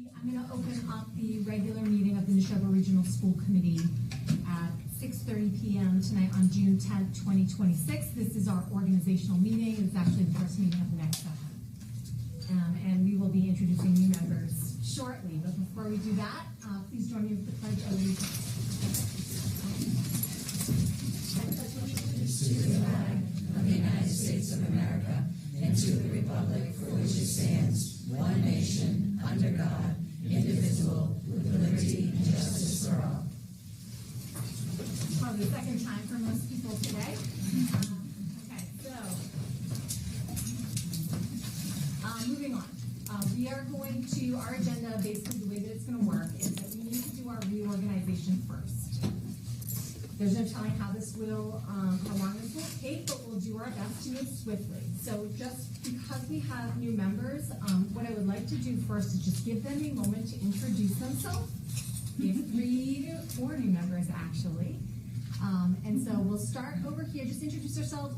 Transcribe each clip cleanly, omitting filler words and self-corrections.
I'm going to open up the regular meeting of the Nashoba Regional School Committee at 6:30 p.m. tonight on June 10th, 2026. This is our organizational meeting. It's actually the first meeting of the next session. And we will be introducing new members shortly. But before we do that, please join me with the Pledge of Allegiance. To the flag of the United States of America and to the republic for which it stands, one nation, under God, indivisible, with liberty and justice for all. Probably the second time for most people today. Okay, so moving on. We are going to, our agenda, basically the way that it's going to work is that we need to do our reorganization first. There's no telling how this will, how long this will take, but we'll do our best to move swiftly. So just because we have new members, what I would like to do first is just give them a moment to introduce themselves. We have 3 to 4 new members actually. And so we'll start over here. Just introduce yourself,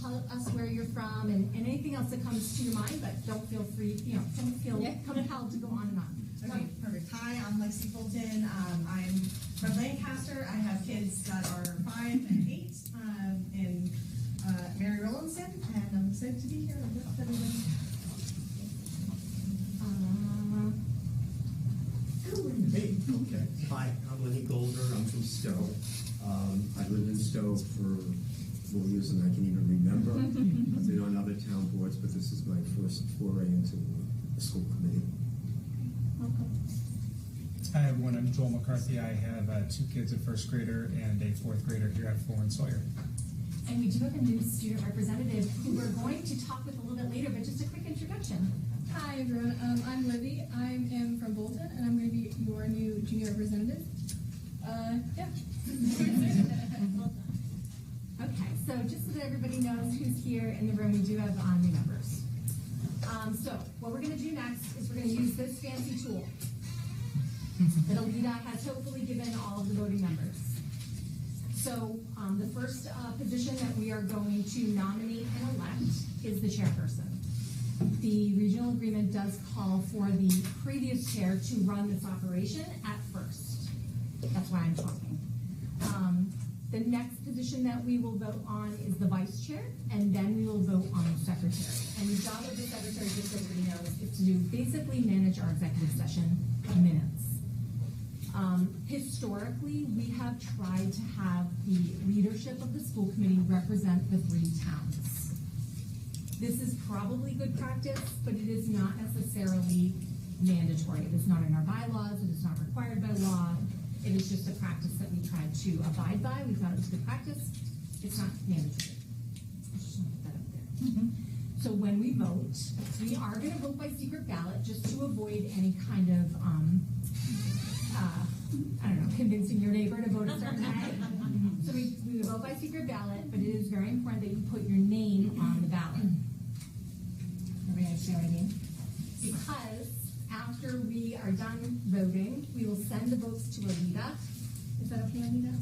tell us where you're from, and anything else that comes to your mind, but don't feel free, don't feel compelled to go on and on. Okay, perfect. Hi, I'm Lexi Bolton. I'm from Lancaster. I have kids that are 5 and 8 in Mary Rollinson, and I'm excited to be here with everybody. Hey, okay. Hi, I'm Lenny Golder. I'm from Stowe. I've lived in Stowe for more years than I can even remember. I've been on other town boards, but this is my first foray into the school committee. Hi everyone, I'm Joel McCarthy. I have 2 kids, a 1st grader and a 4th grader here at Fuller and Sawyer. And we do have a new student representative who we're going to talk with a little bit later, but just a quick introduction. Hi everyone, I'm Livy. I am from Bolton, and I'm going to be your new junior representative. Yeah. Okay, so just so that everybody knows who's here in the room, we do have new members. So what we're going to do next is we're going to use this fancy tool that Alita has hopefully given all of the voting members. So the first position that we are going to nominate and elect is the chairperson. The regional agreement does call for the previous chair to run this operation at first. That's why I'm talking. The next position that we will vote on is the vice chair, and then we will vote on the secretary. And the job of the secretary, just so everybody knows, is to basically manage our executive session minutes. Historically, we have tried to have the leadership of the school committee represent the 3 towns. This is probably good practice, but it is not necessarily mandatory. It is not in our bylaws. It is not required by law. It is just a practice that we try to abide by. We thought it was good practice. It's not mandatory. I just want to put that up there. So when we vote, we are going to vote by secret ballot just to avoid any kind of, I don't know, convincing your neighbor to vote a certain way. So we vote by secret ballot, but it is very important that you put your name on the ballot. Everybody understand what I mean? Because after we are done voting, we will send the votes to Alita. Is that okay, Alita?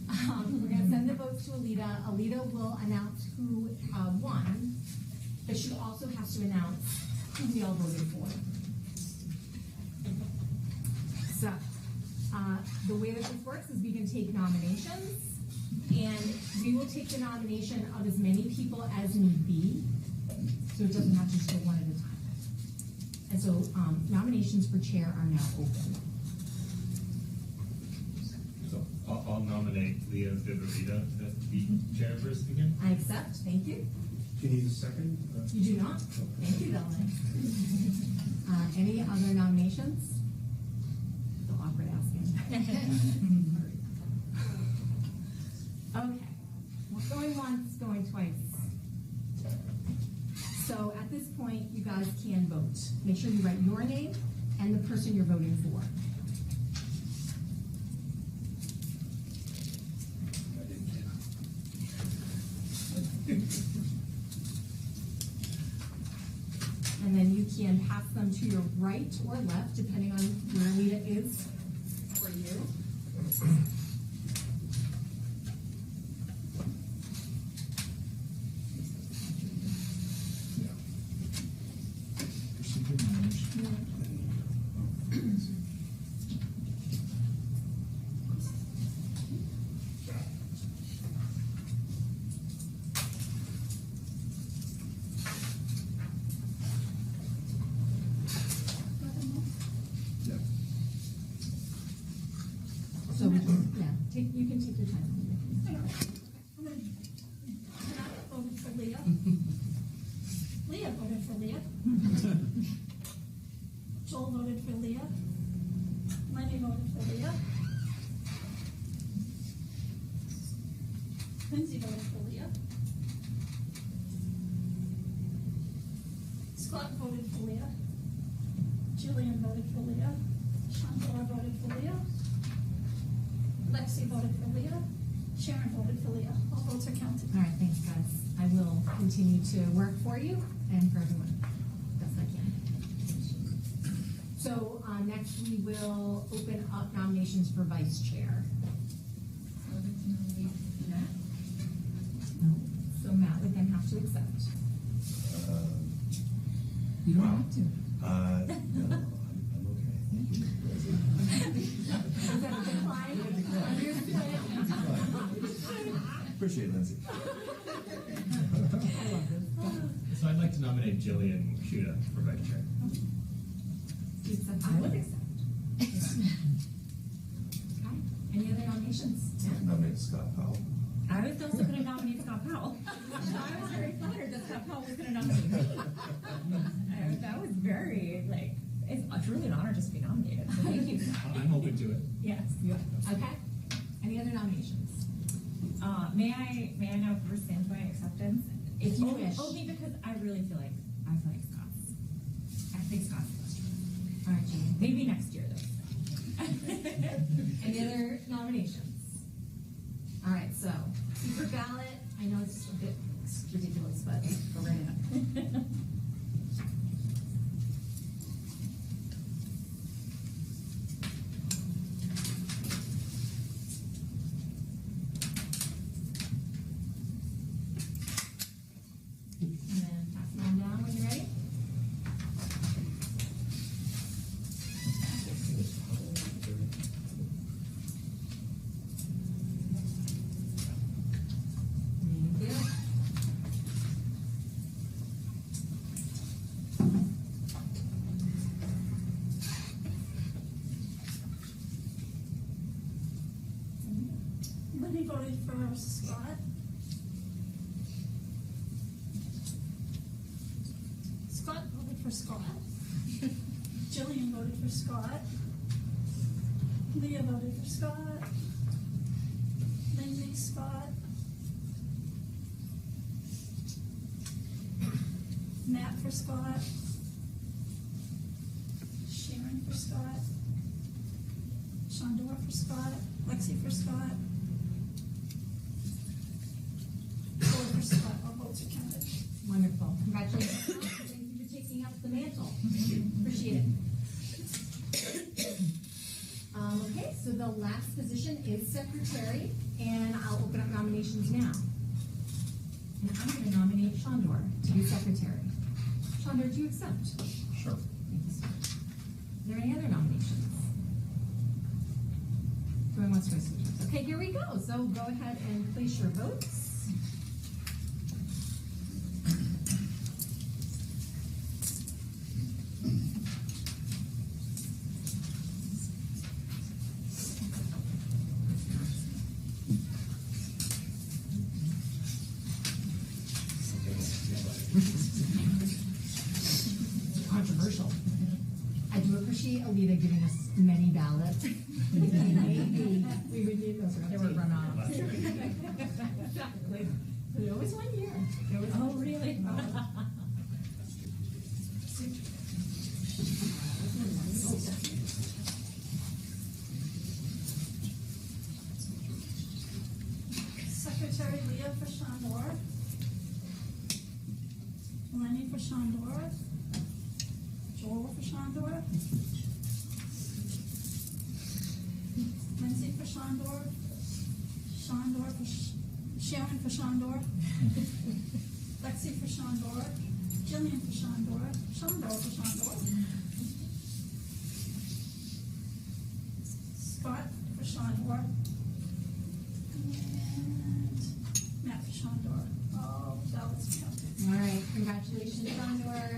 We're going to send the votes to Alita. Alita will announce who won, but she also has to announce who we all voted for. So, the way that this works is we can take nominations, and we will take the nomination of as many people as need be, so it doesn't have to just go one at a time. And so nominations for chair are now open. So I'll nominate Leah Vivarita to be chairperson again. I accept. Thank you. Do you need a second? You do not? Thank you, Bellman. Any other nominations? So awkward asking. Okay. Well, going once, going twice. So at this point, you guys can vote. Make sure you write your name and the person you're voting for. And then you can pass them to your right or left, depending on where Alita is for you. You can take your time. I voted for Leah. Leah voted for Leah. Joel voted for Leah. Lenny voted for Leah. Lindsay voted for Leah. Scott voted for Leah. Jillian voted for Leah. Chandora voted for Leah. Lexi voted for Leah. Sharon voted for Leah. All votes are counted. All right, thanks, guys. I will continue to work for you and for everyone, best I can. So, next we will open up nominations for vice chair. No, so Matt would then have to accept. You don't have to. No, I'm okay. Thank you. Is that a decline? Appreciate it, Lindsay. I love this. So I'd like to nominate Jillian Shuda for vice chair. You accept? I would accept. Okay, any other nominations? Nominate Scott Powell. I was also going to nominate Scott Powell. I was very flattered that Scott Powell was going to nominate me. That was very, it's truly an honor just to be nominated. So thank you. I'm open to it. Yes. Okay, any other nominations? May I now rescind my acceptance? If you wish. Only because I really feel like Scott's. I think Scott's the best choice. All right, Jean. Maybe next year though. Any other nominations? All right, so secret ballot. I know it's a bit ridiculous, but we're gonna. And then pass it on down when you're ready. Thank you. Lenny voted for Scott. Scott voted for Scott. Jillian voted for Scott. Leah voted for Scott. Lindsay, Scott. Matt for Scott. Sharon for Scott. Chandora for Scott. Lexi for Scott. Joel for Scott. All votes are counted. Wonderful. Congratulations. Thank you for taking up the mantle. Appreciate it. Okay, so the last position is secretary, and I'll open up nominations now. And I'm going to nominate Chandor to be secretary. Chandor, do you accept? Sure. Thank you, sir. Are there any other nominations? Going once, twice, three times. Okay, here we go. So go ahead and place your votes. Controversial. I do appreciate Alita giving us many ballots. Maybe we would need those. There were runoffs. Exactly. But it was 1 year. Oh, really? Secretary Leah for Chandor. Lenny for Chandor. Joel for Chandor. Lindsay for Chandor. Chandor for Sharon for Chandor. Lexi for Chandor. Jillian for Chandor. Chandor for Chandor. Scott for Chandor. And Matt for Chandor. All ballots counted. All right, congratulations, Chandor.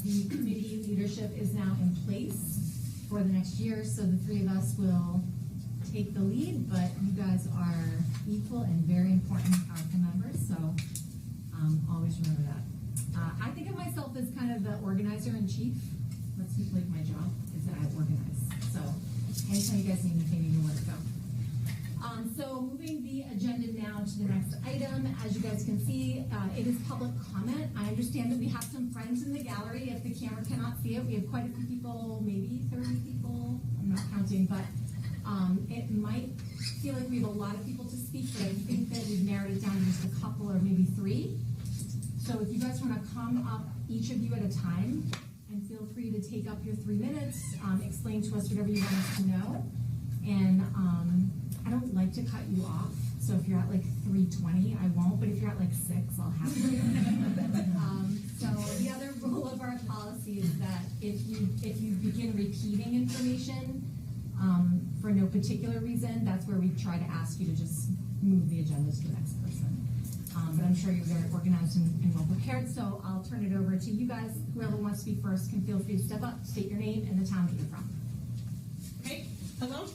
The committee leadership is now in place for the next year, so the three of us will take the lead, but you guys are equal and very important, powerful members, so always remember that. I think of myself as kind of the organizer-in-chief. That's like my job, is that I organize. So anytime you guys need anything, you know where to go. So moving the agenda now to the next item. As you guys can see, it is public comment. I understand that we have some friends in the gallery. If the camera cannot see it, we have quite a few people, maybe 30 people. I'm not counting, but it might feel like we have a lot of people to speak, but I think that we've narrowed it down to just a couple or maybe 3. So if you guys want to come up, each of you at a time, and feel free to take up your 3 minutes, explain to us whatever you want us to know. And I don't like to cut you off, so if you're at like 3:20, I won't, but if you're at like 6, I'll have to. So the other rule of our policy is that if you begin repeating information for no particular reason, that's where we try to ask you to just move the agenda to the next person. But I'm sure you're very organized and well prepared, so I'll turn it over to you guys. Whoever wants to speak first can feel free to step up, state your name and the town that you're from. Okay, hello.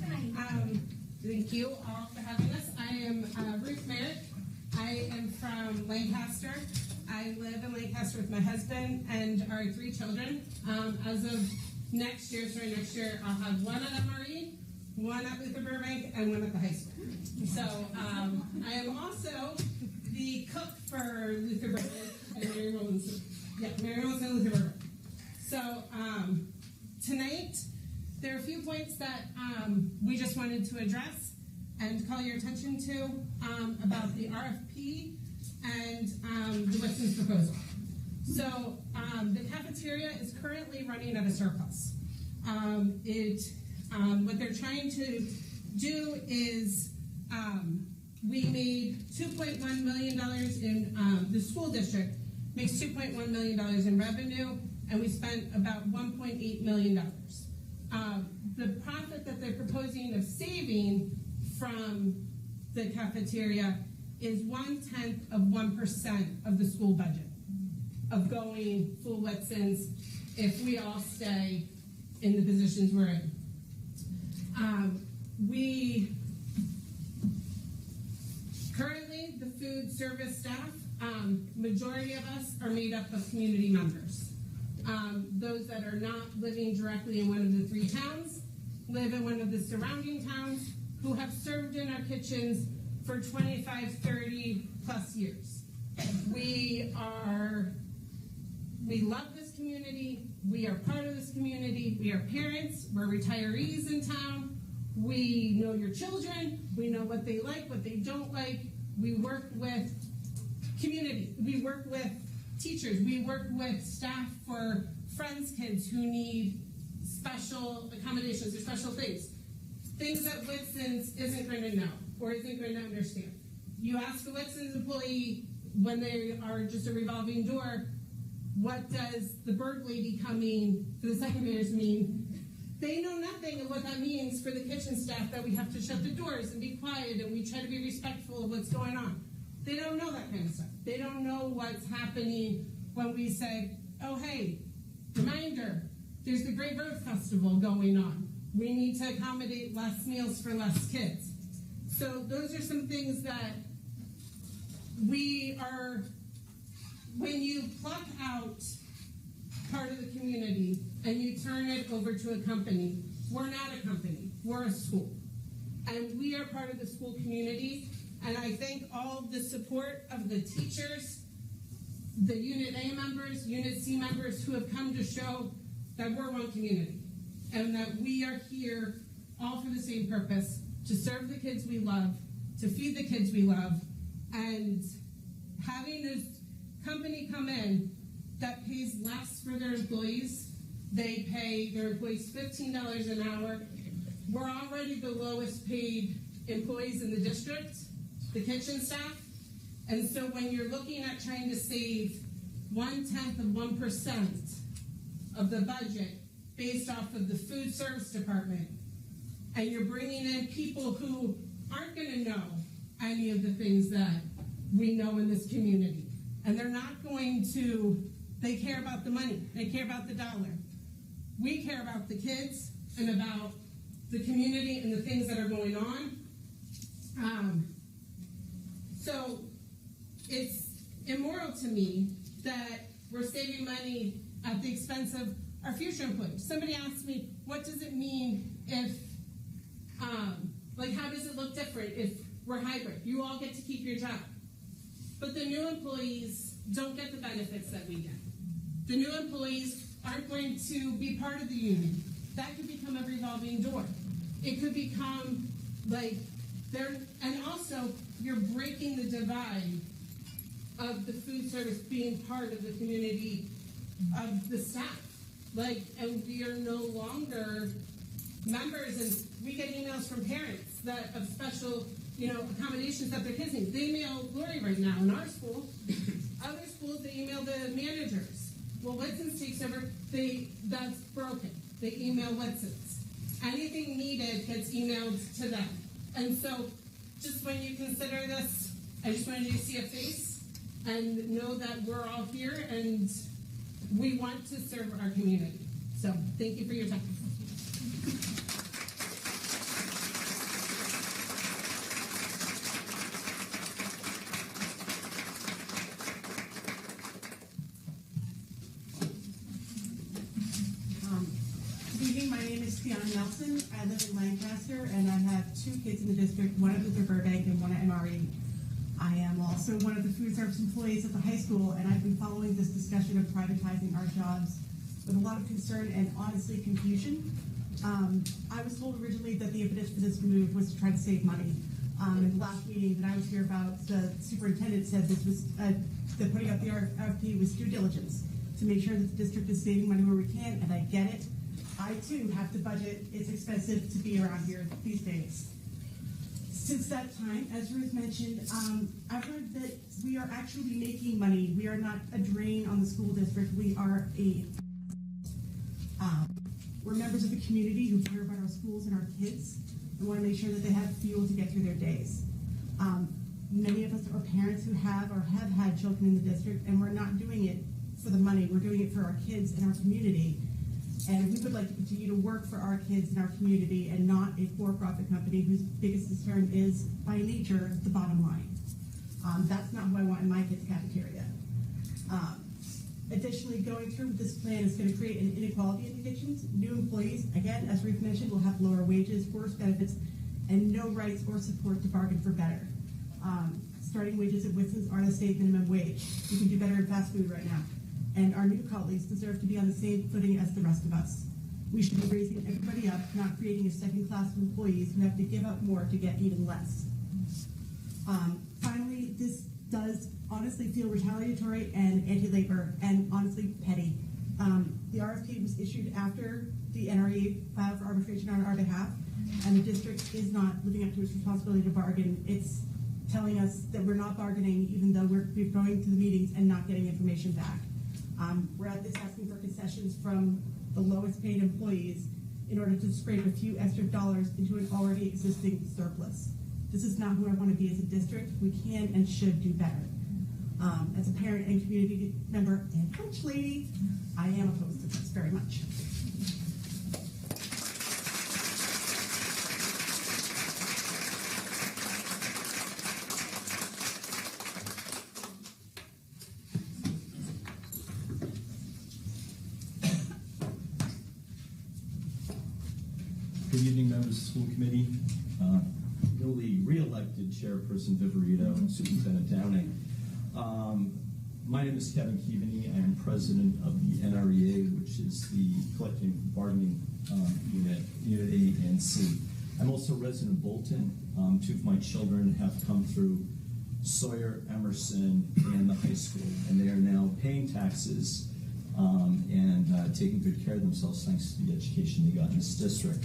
Hi. Thank you all for having us. I am Ruth Merritt. I am from Lancaster. I live in Lancaster with my husband and our 3 children. As of next year, I'll have 1 at MRE, 1 at Luther Burbank, and 1 at the high school. So I am also the cook for Luther Burbank and Mary Rollinson. Yeah, Mary Rollinson and Luther Burbank. So tonight, there are a few points that we just wanted to address and call your attention to about the RFP and the Whitson's proposal. So the cafeteria is currently running at a surplus. What they're trying to do is we made $2.1 million in the school district makes $2.1 million in revenue, and we spent about $1.8 million. The profit that they're proposing of saving from the cafeteria is 0.1% of the school budget of going full Whitson's if we all stay in the positions we're in. We currently, the food service staff, majority of us are made up of community members. Those that are not living directly in one of the 3 towns live in one of the surrounding towns who have served in our kitchens for 25, 30 plus years. We love this community. We are part of this community. We are parents. We're retirees in town. We know your children. We know what they like, what they don't like. We work with community. We work with teachers. We work with staff for friends' kids who need special accommodations or special things. Things that Whitson's isn't going to know or isn't going to understand. You ask a Whitson's employee when they are just a revolving door, what does the bird lady coming for the second graders mean? They know nothing of what that means for the kitchen staff, that we have to shut the doors and be quiet and we try to be respectful of what's going on. They don't know that kind of stuff. They don't know what's happening when we say, oh, hey, reminder, there's the Great Birth Festival going on. We need to accommodate less meals for less kids. So those are some things that we are, when you pluck out part of the community and you turn it over to a company, we're not a company, we're a school. And we are part of the school community, and I thank all the support of the teachers, the Unit A members, Unit C members who have come to show that we're one community and that we are here all for the same purpose, to serve the kids we love, to feed the kids we love, and having this company come in that pays less for their employees. They pay their employees $15 an hour. We're already the lowest paid employees in the district, the kitchen staff. And so when you're looking at trying to save 0.1% of the budget based off of the food service department, and you're bringing in people who aren't going to know any of the things that we know in this community, and they're not going to, they care about the money, they care about the dollar. We care about the kids and about the community and the things that are going on. So it's immoral to me that we're saving money at the expense of our future employees. Somebody asked me, what does it mean if, how does it look different if we're hybrid? You all get to keep your job. But the new employees don't get the benefits that we get. The new employees aren't going to be part of the union. That could become a revolving door. It could become and also you're breaking the divide of the food service being part of the community of the staff. And we are no longer members, and we get emails from parents that of special, accommodations that their kids need. They email Lori right now in our school. Other schools, they email the managers. Well, Whitson's takes over, that's broken. They email Whitson's. Anything needed gets emailed to them. And so, just when you consider this, I just wanted you to see a face and know that we're all here and we want to serve our community. So, thank you for your time. Nelson. I live in Lancaster, and I have 2 kids in the district. One of them is Burbank and one at MRE. I am also one of the food service employees at the high school, and I've been following this discussion of privatizing our jobs with a lot of concern and honestly confusion. I was told originally that the impetus for this move was to try to save money. In the last meeting that I was here about, the superintendent said this was that putting up the RFP was due diligence to make sure that the district is saving money where we can, and I get it. I, too, have to budget. It's expensive to be around here these days. Since that time, as Ruth mentioned, I've heard that we are actually making money. We are not a drain on the school district. We are we're members of the community who care about our schools and our kids and want to make sure that they have fuel to get through their days. Many of us are parents who have or have had children in the district, and we're not doing it for the money. We're doing it for our kids and our community. And we would like to continue to work for our kids in our community and not a for-profit company whose biggest concern is, by nature, the bottom line. That's not who I want in my kids' cafeteria. Additionally, going through with this plan is going to create an inequality in addictions. New employees, again, as Ruth mentioned, will have lower wages, worse benefits, and no rights or support to bargain for better. Starting wages at Whitson's are the state minimum wage. We can do better in fast food right now. And our new colleagues deserve to be on the same footing as the rest of us. We should be raising everybody up, not creating a second class of employees who have to give up more to get even less. Finally, this does honestly feel retaliatory and anti-labor and honestly petty. The RFP was issued after the NRE filed for arbitration on our behalf, and the district is not living up to its responsibility to bargain. It's telling us that we're not bargaining even though we're going to the meetings and not getting information back. We're at this asking for concessions from the lowest paid employees in order to scrape a few extra dollars into an already existing surplus. This is not who I want to be as a district. We can and should do better. As a parent and community member and coach lady, I am opposed to this very much. Good evening, members of the school committee. Newly re-elected Chairperson Viverito and Superintendent Downing. My name is Kevin Keaveney. I am president of the NREA, which is the collective bargaining unit A and C. I'm also a resident of Bolton. 2 of my children have come through Sawyer, Emerson, and the high school, and they are now paying taxes and taking good care of themselves thanks to the education they got in this district.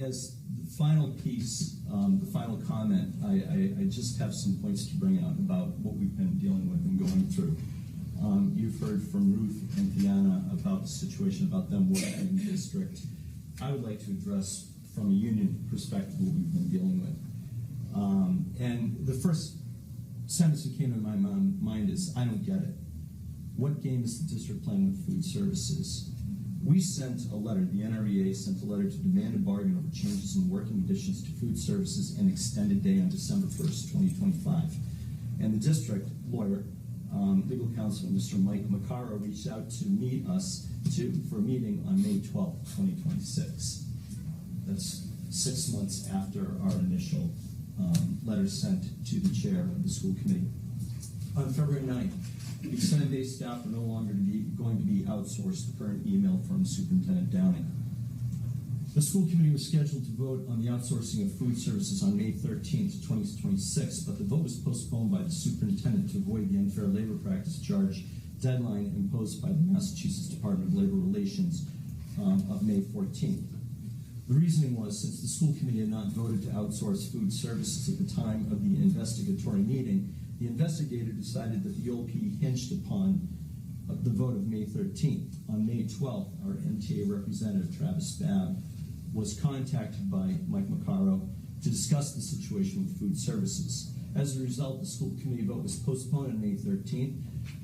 As the final piece, the final comment, I just have some points to bring out about what we've been dealing with and going through. You've heard from Ruth and Diana about the situation, about them working in the district. I would like to address from a union perspective what we've been dealing with. And the first sentence that came to my mind is, I don't get it. What game is the district playing with food services? We sent a letter, the NREA sent a letter to demand a bargain over changes in working conditions to food services and extended day on December 1st, 2025. And the district lawyer, legal counsel, Mr. Mike Macaro, reached out to meet us for a meeting on May 12th, 2026. That's 6 months after our initial letter sent to the chair of the school committee. On February 9th, the extended day staff are no longer going to be outsourced, the current email from Superintendent Downing. The school committee was scheduled to vote on the outsourcing of food services on May 13th, 2026, but the vote was postponed by the superintendent to avoid the unfair labor practice charge deadline imposed by the Massachusetts Department of Labor Relations of May 14th. The reasoning was, since the school committee had not voted to outsource food services at the time of the investigatory meeting, the investigator decided that the OP hinged upon the vote of May 13th. On May 12th, our MTA representative, Travis Babb, was contacted by Mike Macaro to discuss the situation with food services. As a result, the school committee vote was postponed on May 13th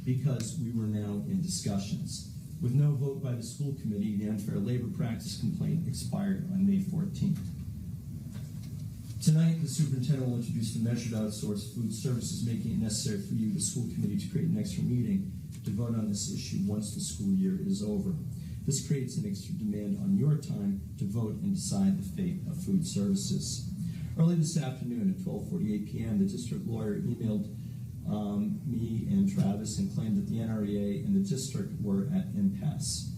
because we were now in discussions. With no vote by the school committee, the unfair labor practice complaint expired on May 14th. Tonight, the superintendent will introduce the measure to outsource food services, making it necessary for you, the school committee, to create an extra meeting to vote on this issue once the school year is over. This creates an extra demand on your time to vote and decide the fate of food services. Early this afternoon at 12:48 p.m., the district lawyer emailed me and Travis and claimed that the NREA and the district were at impasse.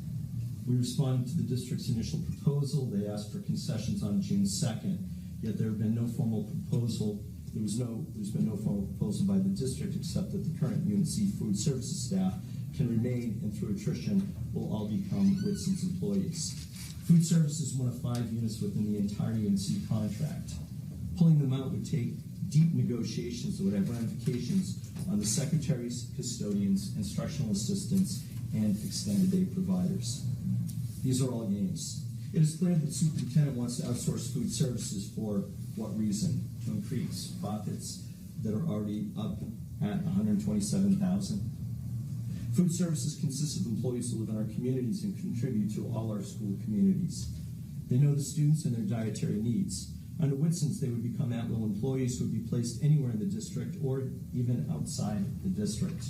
We responded to the district's initial proposal. They asked for concessions on June 2nd, yet there have been no formal proposal. There's been no formal proposal by the district except that the current UNC food services staff can remain, and through attrition will all become Whitson's employees. Food services is one of 5 units within the entire UNC contract. Pulling them out would take deep negotiations that would have ramifications on the secretaries, custodians, instructional assistants, and extended day providers. These are all games. It is clear that the superintendent wants to outsource food services for what reason? To increase profits that are already up at $127,000. Food services consists of employees who live in our communities and contribute to all our school communities. They know the students and their dietary needs. Under Whitson's, they would become at-will employees who would be placed anywhere in the district or even outside the district.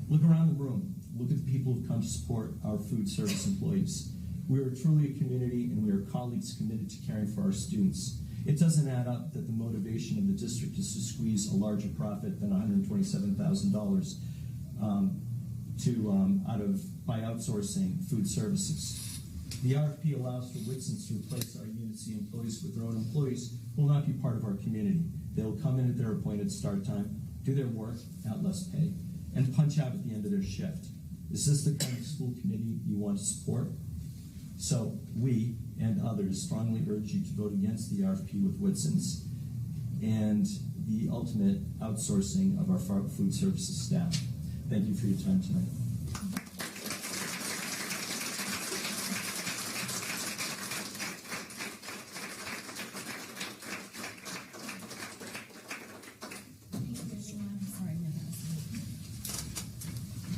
Look around the room. Look at the people who've come to support our food service employees. We are truly a community, and we are colleagues committed to caring for our students. It doesn't add up that the motivation of the district is to squeeze a larger profit than $127,000 by outsourcing food services. The RFP allows for Whitson's to replace our UNC employees with their own employees who will not be part of our community. They will come in at their appointed start time, do their work at less pay, and punch out at the end of their shift. Is this the kind of school committee you want to support? So we and others strongly urge you to vote against the RFP with Whitson's and the ultimate outsourcing of our food services staff. Thank you for your time tonight.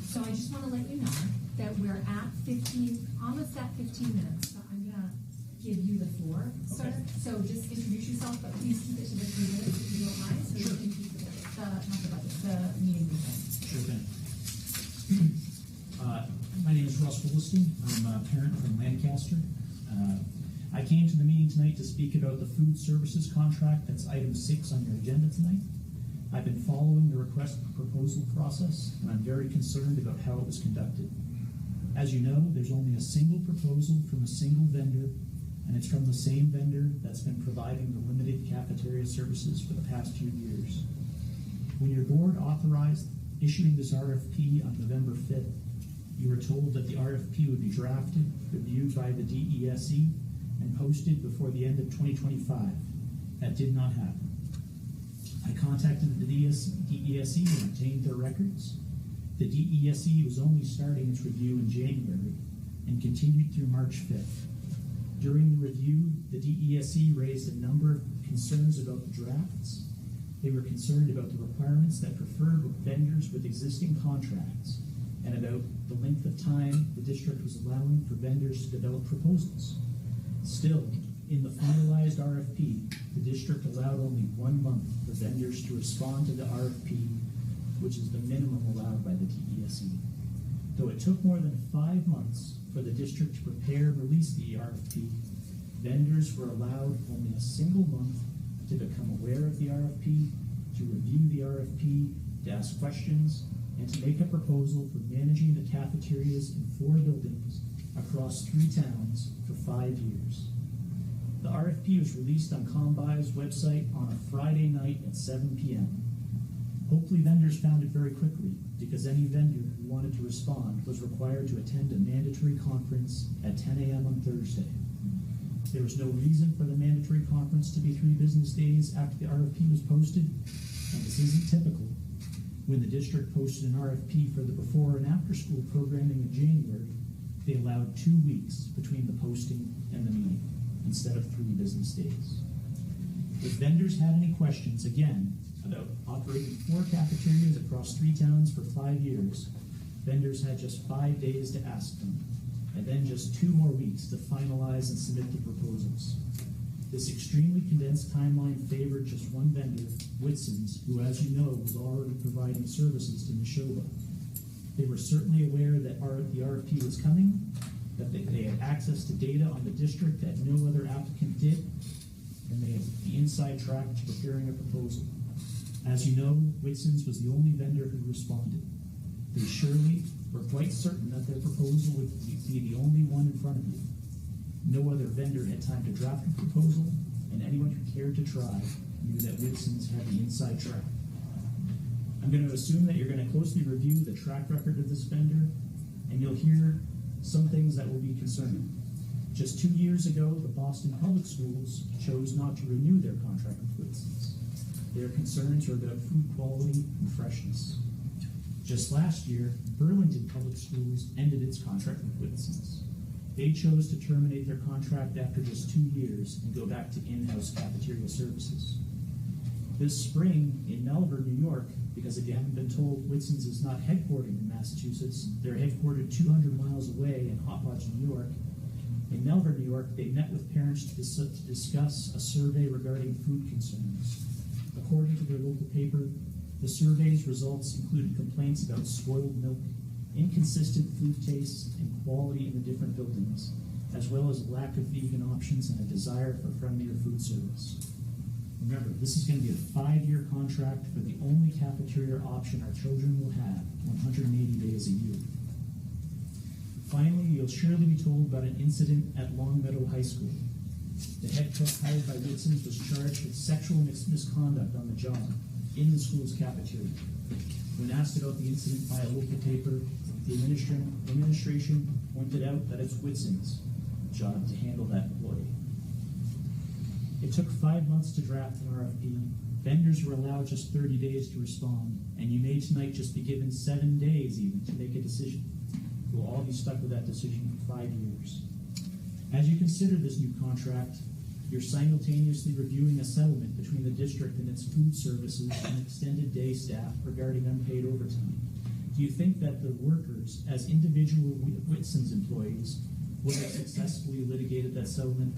So I just want to let you know that we're at almost at 15 minutes. So I'm going to give you the floor, sir. Okay. So just introduce yourself, but please keep it to the 3 minutes if you don't mind, so Sure. we can keep the meeting moving. Sure thing. My name is Russ Williston. I'm a parent from Lancaster. I came to the meeting tonight to speak about the food services contract. That's item 6 on your agenda tonight. I've been following the request proposal process, and I'm very concerned about how it was conducted. As you know, there's only a single proposal from a single vendor, and it's from the same vendor that's been providing the limited cafeteria services for the past few years. When your board authorized issuing this RFP on November 5th, you were told that the RFP would be drafted, reviewed by the DESE, and posted before the end of 2025. That did not happen. I contacted the DESE and obtained their records. The DESE was only starting its review in January and continued through March 5th. During the review, the DESE raised a number of concerns about the drafts. They were concerned about the requirements that preferred vendors with existing contracts. and about the length of time the district was allowing for vendors to develop proposals. Still, in the finalized RFP, the district allowed only 1 month for vendors to respond to the RFP, which is the minimum allowed by the TESE. Though it took more than 5 months for the district to prepare and release the RFP, vendors were allowed only a single month to become aware of the RFP, to review the RFP, to ask questions, and to make a proposal for managing the cafeterias in 4 buildings across 3 towns for 5 years. The RFP was released on ComBuy's website on a Friday night at 7 p.m. Hopefully vendors found it very quickly, because any vendor who wanted to respond was required to attend a mandatory conference at 10 a.m. on Thursday. There was no reason for the mandatory conference to be 3 business days after the RFP was posted, and this isn't typical. When the district posted an RFP for the before and after school programming in January, they allowed 2 weeks between the posting and the meeting, instead of 3 business days. If vendors had any questions, again, about operating 4 cafeterias across 3 towns for 5 years, vendors had just 5 days to ask them, and then just 2 more weeks to finalize and submit the proposals. This extremely condensed timeline favored just one vendor, Whitson's, who, as you know, was already providing services to Nashoba. They were certainly aware that the RFP was coming, that they had access to data on the district that no other applicant did, and they had the inside track to preparing a proposal. As you know, Whitson's was the only vendor who responded. They surely were quite certain that their proposal would be the only one in front of you. No other vendor had time to draft a proposal, and anyone who cared to try knew that Whitson's had the inside track. I'm going to assume that you're going to closely review the track record of this vendor, and you'll hear some things that will be concerning. Just 2 years ago, the Boston Public Schools chose not to renew their contract with Whitson's. Their concerns were about food quality and freshness. Just last year, Burlington Public Schools ended its contract with Whitson's. They chose to terminate their contract after just 2 years and go back to in-house cafeteria services. This spring in Melbourne, New York, because if you haven't been told, Whitson's is not headquartered in Massachusetts. They're headquartered 200 miles away in Hot Lodge, New York. In Melbourne, New York, they met with parents to discuss a survey regarding food concerns. According to their local paper, the survey's results included complaints about spoiled milk, inconsistent food tastes and quality in the different buildings, as well as a lack of vegan options and a desire for friendlier food service. Remember, this is going to be a 5-year contract for the only cafeteria option our children will have, 180 days a year. Finally, you'll surely be told about an incident at Longmeadow High School. The head cook hired by Whitson's was charged with sexual misconduct on the job in the school's cafeteria. When asked about the incident by a local paper, the administration pointed out that it's Whitson's job to handle that employee. It took 5 months to draft an RFP. Vendors were allowed just 30 days to respond, and you may tonight just be given 7 days even to make a decision. We'll all be stuck with that decision for 5 years. As you consider this new contract, you're simultaneously reviewing a settlement between the district and its food services and extended day staff regarding unpaid overtime. Do you think that the workers, as individual Whitson's employees, would have successfully litigated that settlement,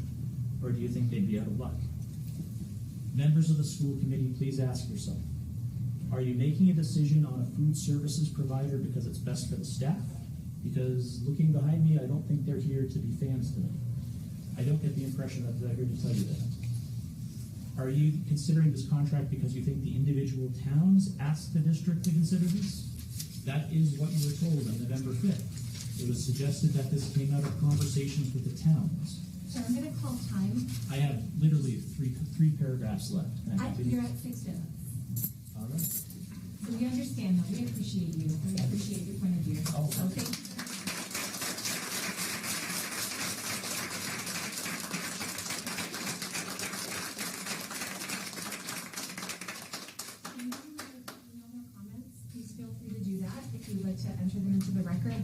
or do you think they'd be out of luck? Members of the school committee, please ask yourself, are you making a decision on a food services provider because it's best for the staff? Because looking behind me, I don't think they're here to be fans tonight. I don't get the impression that they're here to tell you that. Are you considering this contract because you think the individual towns asked the district to consider this? That is what you were told on November 5th. It was suggested that this came out of conversations with the towns. So I'm going to call time. I have literally three paragraphs left. You're at 6 minutes. All right. So we understand that. We appreciate you. We appreciate your point of view. Oh. So thank you.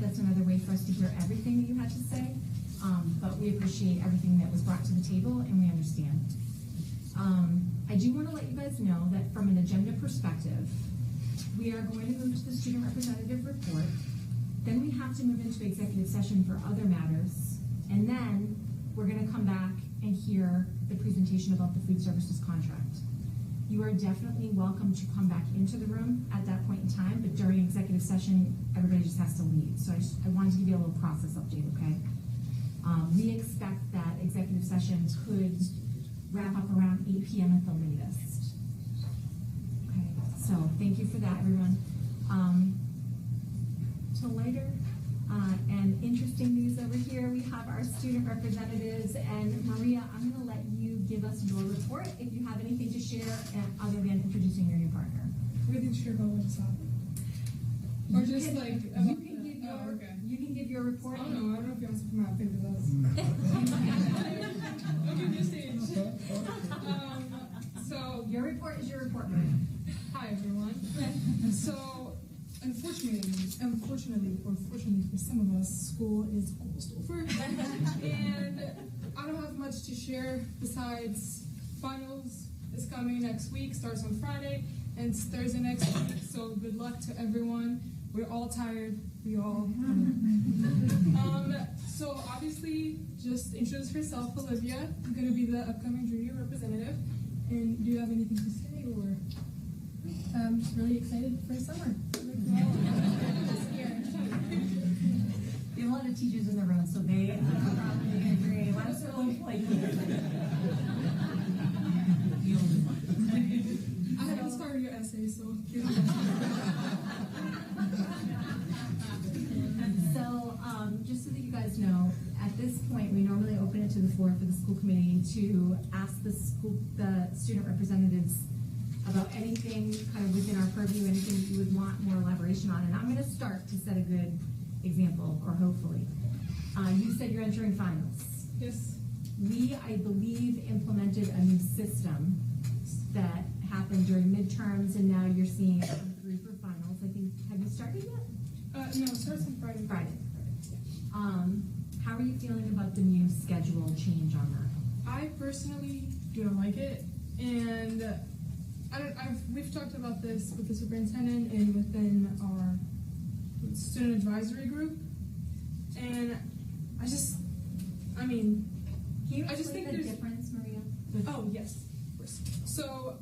That's another way for us to hear everything that you had to say, but we appreciate everything that was brought to the table, and we understand. I do want to let you guys know that from an agenda perspective, we are going to move to the student representative report. Then we have to move into executive session for other matters, and then we're gonna come back and hear the presentation about the food services contract. You are definitely welcome to come back into the room at that point in time, but during executive session, everybody just has to leave. So I wanted to give you a little process update, okay? We expect that executive session could wrap up around 8 p.m. at the latest. Okay, so thank you for that, everyone. Till later. And interesting news over here, we have our student representatives, and Maria, I'm going to let you give us your report if you have anything to share other than introducing your new partner. Really sure about what's happening. Or just You like you can give your report. I don't know if you want to come out and with us. I'll give you a stage. So your report is your report, Maria. Hi everyone. So unfortunately for some of us, school is almost over. And I don't have much to share besides finals is coming next week, starts on Friday, and it's Thursday next week, so good luck to everyone. We're all tired. We all so obviously, just introduce herself, Olivia. You're going to be the upcoming junior representative. And do you have anything to say, or? I'm just really excited for summer. We have a lot of teachers in the room, so they probably agree. Let us know I have inspired your essay, so. So, just so that you guys know, at this point, we normally open it to the floor for the school committee to ask the student representatives about anything kind of within our purview, anything that you would want more elaboration on. And I'm going to start to set a good example, or hopefully. You said you're entering finals. Yes. We, I believe, implemented a new system that happened during midterms, and now you're seeing it come through for finals. I think, have you started yet? No, it starts on Friday. Friday. How are you feeling about the new schedule change on that? I personally don't like it, and we've talked about this with the superintendent and within our student advisory group, and I just think the difference, Maria? Oh yes, of course. So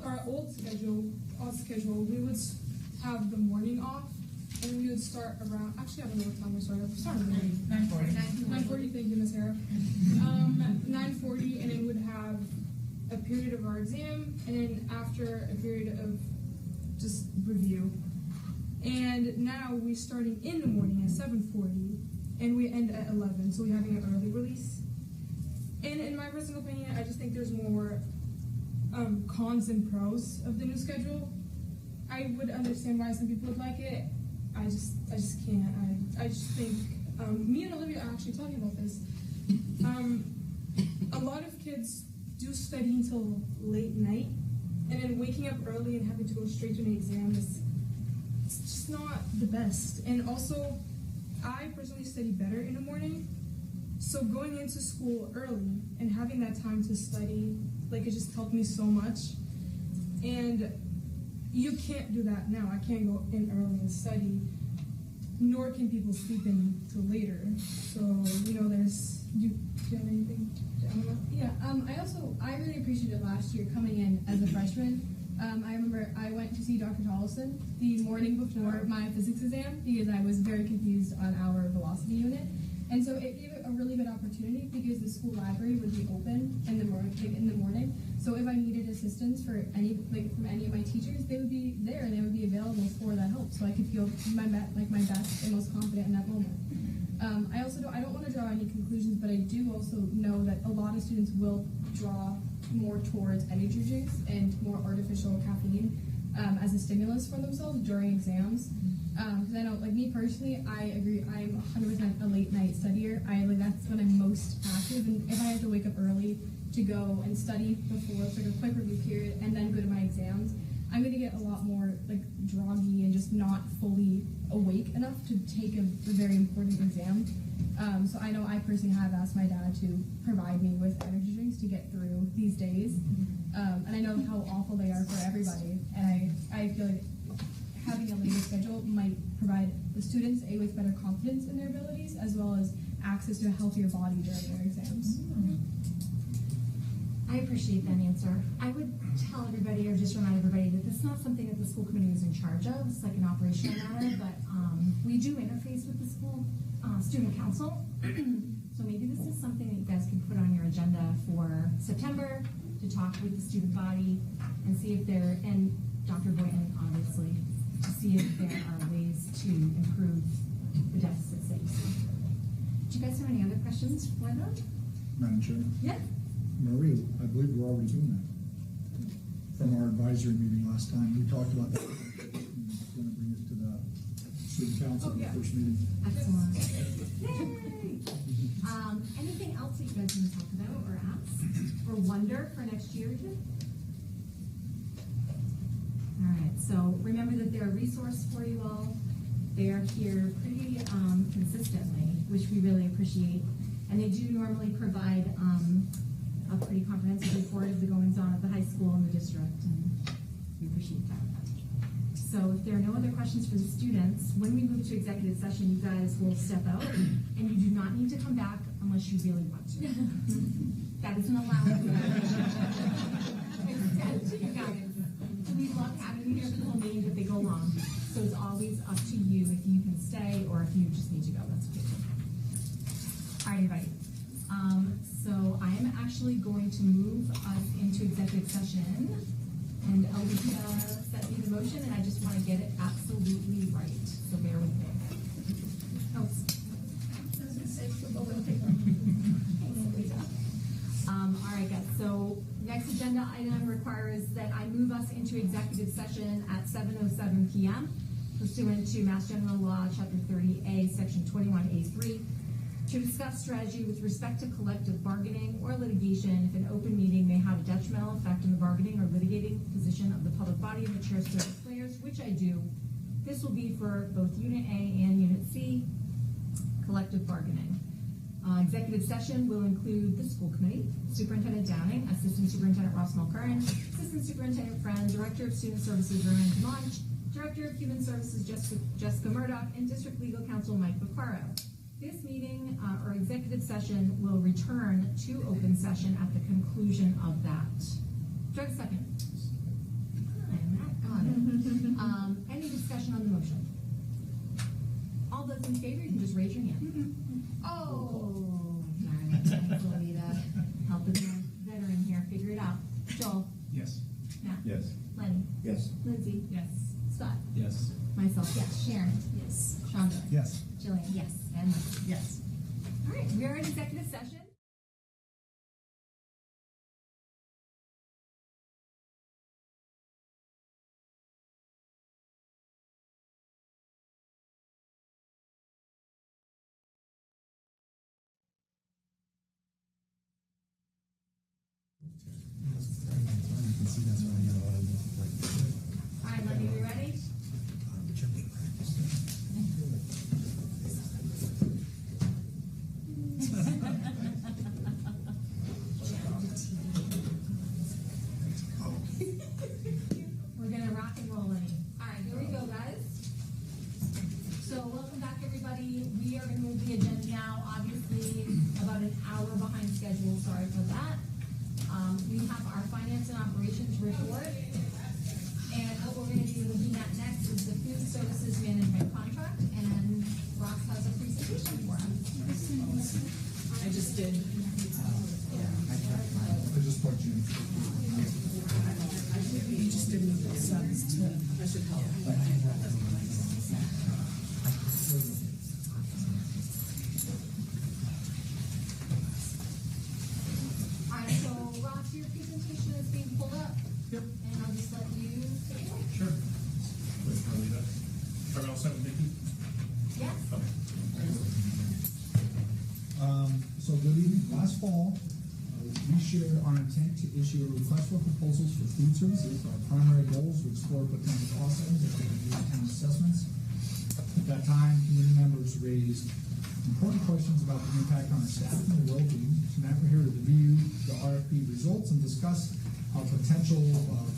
our old schedule, we would have the morning off, and we would start around. Actually, I don't know what time we started. We started around 9:40. 9:40. Thank you, Ms. Harrah. 9:40, and then would have a period of our exam, and then after a period of just review. And now we're starting in the morning at 7:40, and we end at 11. So we're having an early release. And in my personal opinion, I just think there's more cons and pros of the new schedule. I would understand why some people would like it. I just can't. I just think me and Olivia are actually talking about this. A lot of kids do study until late night, and then waking up early and having to go straight to an exam it's just not the best. And also, I personally study better in the morning, so going into school early and having that time to study, it just helped me so much. And you can't do that now. I can't go in early and study, nor can people sleep in till later. So, do you have anything to add on that? Yeah, I really appreciated last year coming in as a freshman. I remember I went to see Dr. Tollison the morning before my physics exam because I was very confused on our velocity unit. And so it gave it a really good opportunity because the school library would be open in the morning. So if I needed assistance from any of my teachers, they would be there and they would be available for that help. So I could feel my best and most confident in that moment. I don't want to draw any conclusions, but I do also know that a lot of students will draw more towards energy drinks and more artificial caffeine as a stimulus for themselves during exams. Because I know, me personally, I agree. I'm 100% a late night studier. That's when I'm most active, and if I have to wake up early to go and study before it's a quick review period and then go to my exams, I'm going to get a lot more groggy and just not fully awake enough to take a very important exam. So I know I personally have asked my dad to provide me with energy drinks to get through these days. And I know how awful they are for everybody. And I feel like having a later schedule might provide the students with better confidence in their abilities, as well as access to a healthier body during their exams. I appreciate that answer. I would tell everybody, or just remind everybody, that this is not something that the school committee is in charge of. It's like an operational matter, but we do interface with the school student council. So maybe this is something that you guys can put on your agenda for September to talk with the student body and see if there, and Dr. Boynton, obviously, to see if there are ways to improve the deficits that you see. Do you guys have any other questions for them? Madam Chair? Yeah. Marie, I believe we're already doing that. From our advisory meeting last time, we talked about that. We're going to bring it to the student council in the first meeting. Excellent. Yay! Anything else that you guys want to talk about or ask or wonder for next year or two? All right, so remember that they're a resource for you all. They are here pretty consistently, which we really appreciate. And they do normally provide a pretty comprehensive report of the goings-on of the high school and the district, and we appreciate that. So if there are no other questions for the students, when we move to executive session, you guys will step out, and you do not need to come back unless you really want to. That isn't allowed. Instead, you guys. We love having you here for the whole meeting, but they go long. So it's always up to you if you can stay or if you just need to go. That's okay. All right, everybody. So I am actually going to move us into executive session, and Alika sent me the motion, and I just want to get it absolutely right. So bear with me. Oh, I was going to say, all right, guys. So next agenda item requires that I move us into executive session at 7:07 p.m. pursuant to Mass General Law, Chapter 30A, Section 21A3, to discuss strategy with respect to collective bargaining or litigation if an open meeting may have a detrimental effect on the bargaining or litigating position of the public body and the chair so declares, which I do. This will be for both Unit A and Unit C, collective bargaining. Executive session will include the school committee, Superintendent Downing, Assistant Superintendent Ross Mulcairn, Assistant Superintendent Friend, Director of Student Services Roman Demonch, Director of Human Services Jessica Murdoch, and District Legal Counsel Mike Vaccaro. This meeting or executive session will return to open session at the conclusion of that. Do I have a second? Matt got it. Any discussion on the motion? All those in favor, you can just raise your hand. Oh, help the veteran here figure it out. Joel? Yes. Matt? Yes. Lenny? Yes. Lindsay? Yes. Scott? Yes. Myself, yes. Sharon? Yes. Shonda? Yes. Jillian? Yes. And Mike? Yes. All right, we are in executive session. All right, Lenny, are you ready? We're gonna rock and roll, Lenny. All right, here we go, guys. So welcome back, everybody. We are gonna move the agenda now, obviously about an hour behind schedule, sorry for that. We have our finance and operations report. And what we're gonna be looking at next is the food services management contract, and Ross has a presentation for us. I just did. I just put you in. You just didn't move the subs to, I should help. All right, so Ross, your presentation is being pulled up. Yep. And I'll just let you take it away. Sure. Are we all set with Nikki? Yes. Okay. So good evening. Last fall, we shared our intent to issue a request for proposals for food services. Our primary goals were to explore potential cost items that could reduce town assessments. At that time, community members raised important questions about the impact on our staff and their well-being. Tonight, we're here to review the RFP results and discuss how potential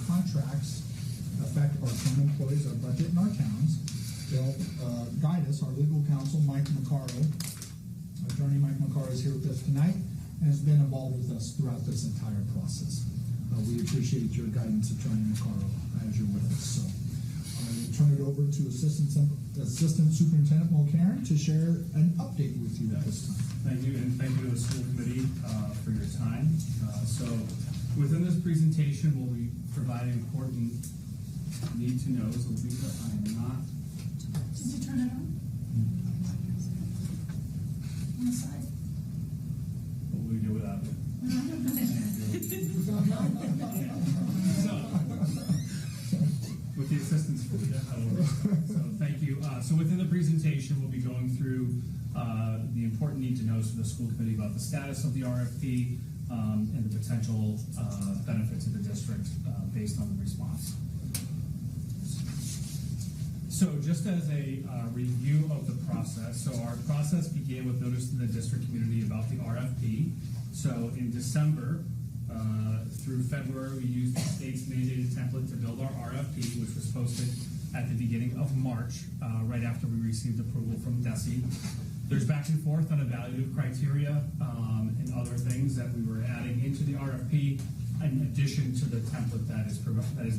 contracts affect our town employees, our budget, and our towns. They'll guide us. Our legal counsel, Mike McCarro, Attorney Mike McCarro, is here with us tonight and has been involved with us throughout this entire process. We appreciate your guidance, Attorney McCarro, as you're with us. So I will turn it over to Assistant Superintendent Mulcairn to share an update with you at this time. Thank you, and thank you to the school committee for your time. So within this presentation, we'll be providing important need-to-knows. Will be that I am not. Did you turn it on? On the side? What will we do without it? So, with the assistance, so thank you. So within the presentation, we'll be going through the important need-to-knows for the school committee about the status of the RFP and the potential benefits of the district based on the response. So just as a review of the process, so our process began with notice to the district community about the RFP. So in December through February, we used the state's mandated template to build our RFP, which was posted at the beginning of March, right after we received approval from DESE. There's back and forth on evaluative criteria and other things that we were adding into the RFP, in addition to the template that is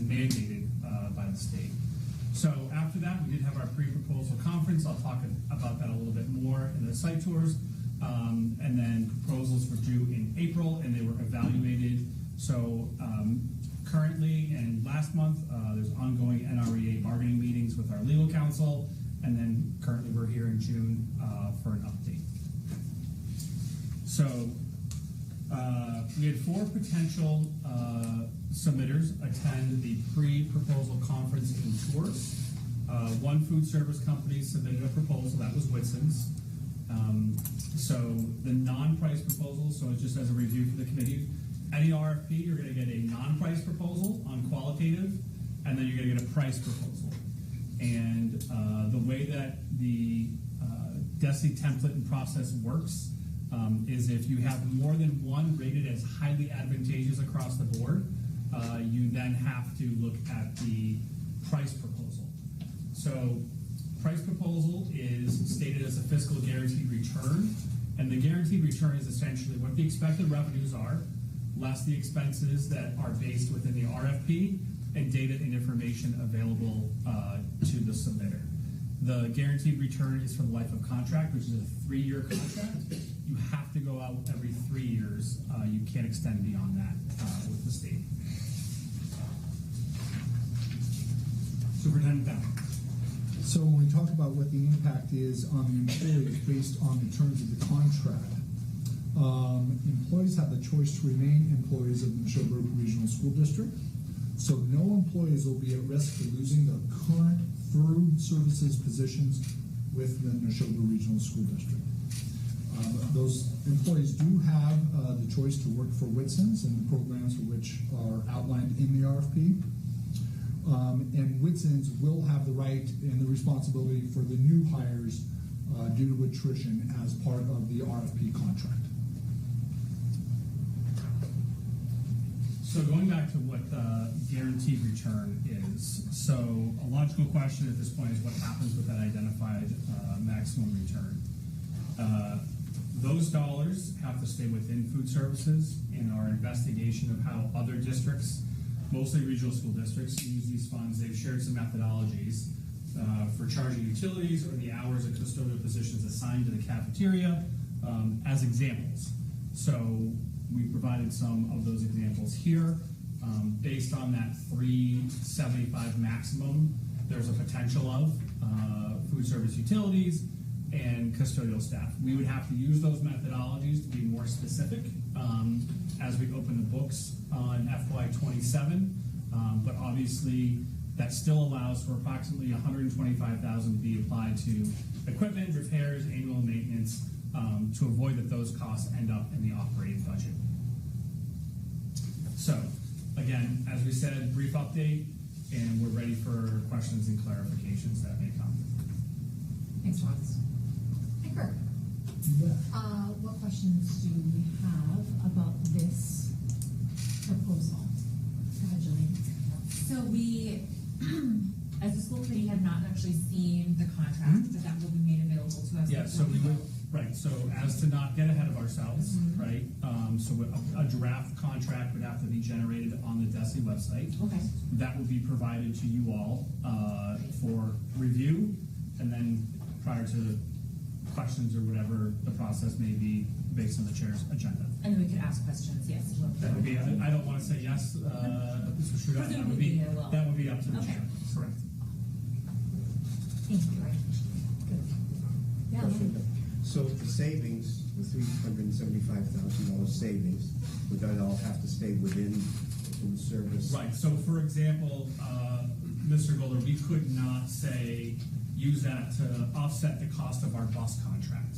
mandated by the state. So after that, we did have our pre-proposal conference. I'll talk about that a little bit more in the site tours. And then proposals were due in April, and they were evaluated. So currently and last month, there's ongoing NREA bargaining meetings with our legal counsel, and then currently we're here in June for an update. So we had 4 potential submitters attend the pre-proposal conference and tours. 1 food service company submitted a proposal, that was Whitson's. So the non-price proposal, so it's just as a review for the committee, any RFP, you're going to get a non-price proposal on qualitative, and then you're going to get a price proposal. And the way that the DESE template and process works is if you have more than one rated as highly advantageous across the board, you then have to look at the price proposal. So price proposal is stated as a fiscal guaranteed return, and the guaranteed return is essentially what the expected revenues are, less the expenses that are based within the RFP, and data and information available to the submitter. The guaranteed return is for the life of contract, which is a 3-year contract. You have to go out every 3 years. You can't extend beyond that with the state. Superintendent Down. So when we talk about what the impact is on the employees based on the terms of the contract, employees have the choice to remain employees of the Nashoba Regional School District. So no employees will be at risk for losing their current food services positions with the Nashoba Regional School District. Those employees do have the choice to work for Whitson's and the programs for which are outlined in the RFP. And Whitson's will have the right and the responsibility for the new hires due to attrition as part of the RFP contract. So going back to what the guaranteed return is, so a logical question at this point is what happens with that identified maximum return. Those dollars have to stay within food services. In our investigation of how other districts, mostly regional school districts, use these funds, they've shared some methodologies for charging utilities or the hours of custodial positions assigned to the cafeteria as examples. So we provided some of those examples here. Based on that $375 maximum, there's a potential of food service utilities and custodial staff. We would have to use those methodologies to be more specific as we open the books on FY27, but obviously that still allows for approximately $125,000 to be applied to equipment, repairs, annual maintenance, to avoid that those costs end up in the operating budget. So, again, as we said, brief update, and we're ready for questions and clarifications that may come. Thanks, Ross. Hey, Kirk. What questions do we have about this proposal? Go ahead, Jillian. So we, as a school committee have not actually seen the contract, but that will be made available to us. Yeah, so we would, right, so as to not get ahead of ourselves, right? So a draft contract would have to be generated on the DESI website. Okay. That would be provided to you all for review, and then prior to questions or whatever the process may be based on the chair's agenda. And then we could ask questions, yes. That would be, I don't want to say yes, for sure, that would be up to the chair, correct. Thank you, I appreciate it. Good. Yeah. So the savings, the $375,000 savings, would that all have to stay within food service? Right, so for example, Mr. Golder, we could not say, use that to offset the cost of our bus contract.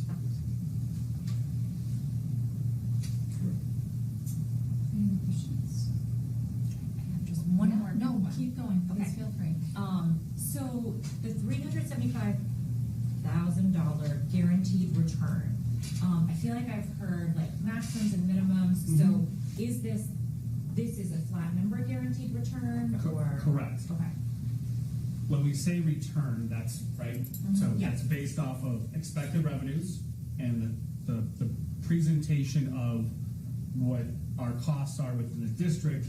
Just one more. No, keep going, please feel free. So the $375,000 guaranteed return, I feel like I've heard like maximums and minimums, so is this is a flat number guaranteed return, or? Correct. Okay. When we say return, that's right, so that's based off of expected revenues and the presentation of what our costs are within the district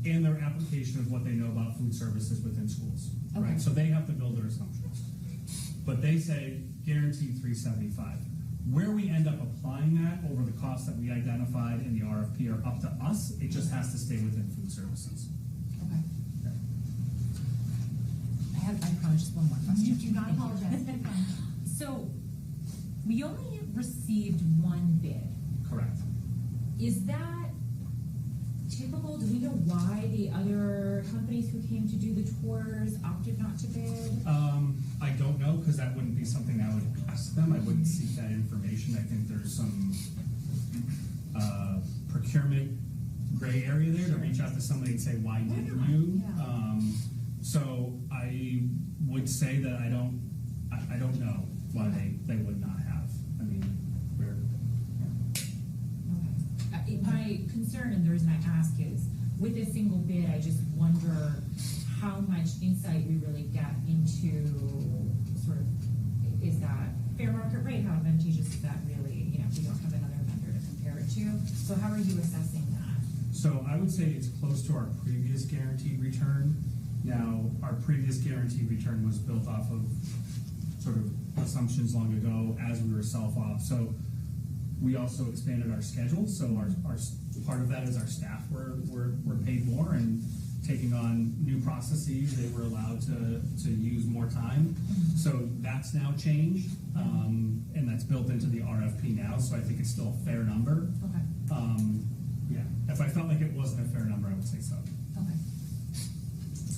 and their application of what they know about food services within schools, right? So they have to build their assumptions. But they say guaranteed 375. Where we end up applying that over the costs that we identified in the RFP are up to us. It just has to stay within food services. Okay. I promise just one more question. You do not apologize. So we only received one bid. Correct. Is that typical? Do we know why the other companies who came to do the tours opted not to bid? I don't know, because that wouldn't be something I would ask them. I wouldn't seek that information. I think there's some procurement gray area there to reach out to somebody and say, why didn't you? So I would say that I don't know why they would not have. I mean, my concern, and the reason I ask, is with a single bid, I just wonder how much insight we really get into sort of, is that fair market rate? How advantageous is that really? You know, if we don't have another vendor to compare it to. So how are you assessing that? So I would say it's close to our previous guaranteed return. Now, our previous guaranteed return was built off of sort of assumptions long ago as we were self-op. So we also expanded our schedule. So our part of that is our staff were paid more, and taking on new processes, they were allowed to use more time. So that's now changed, and that's built into the RFP now. So I think it's still a fair number. Okay. Yeah. If I felt like it wasn't a fair number, I would say so. Okay.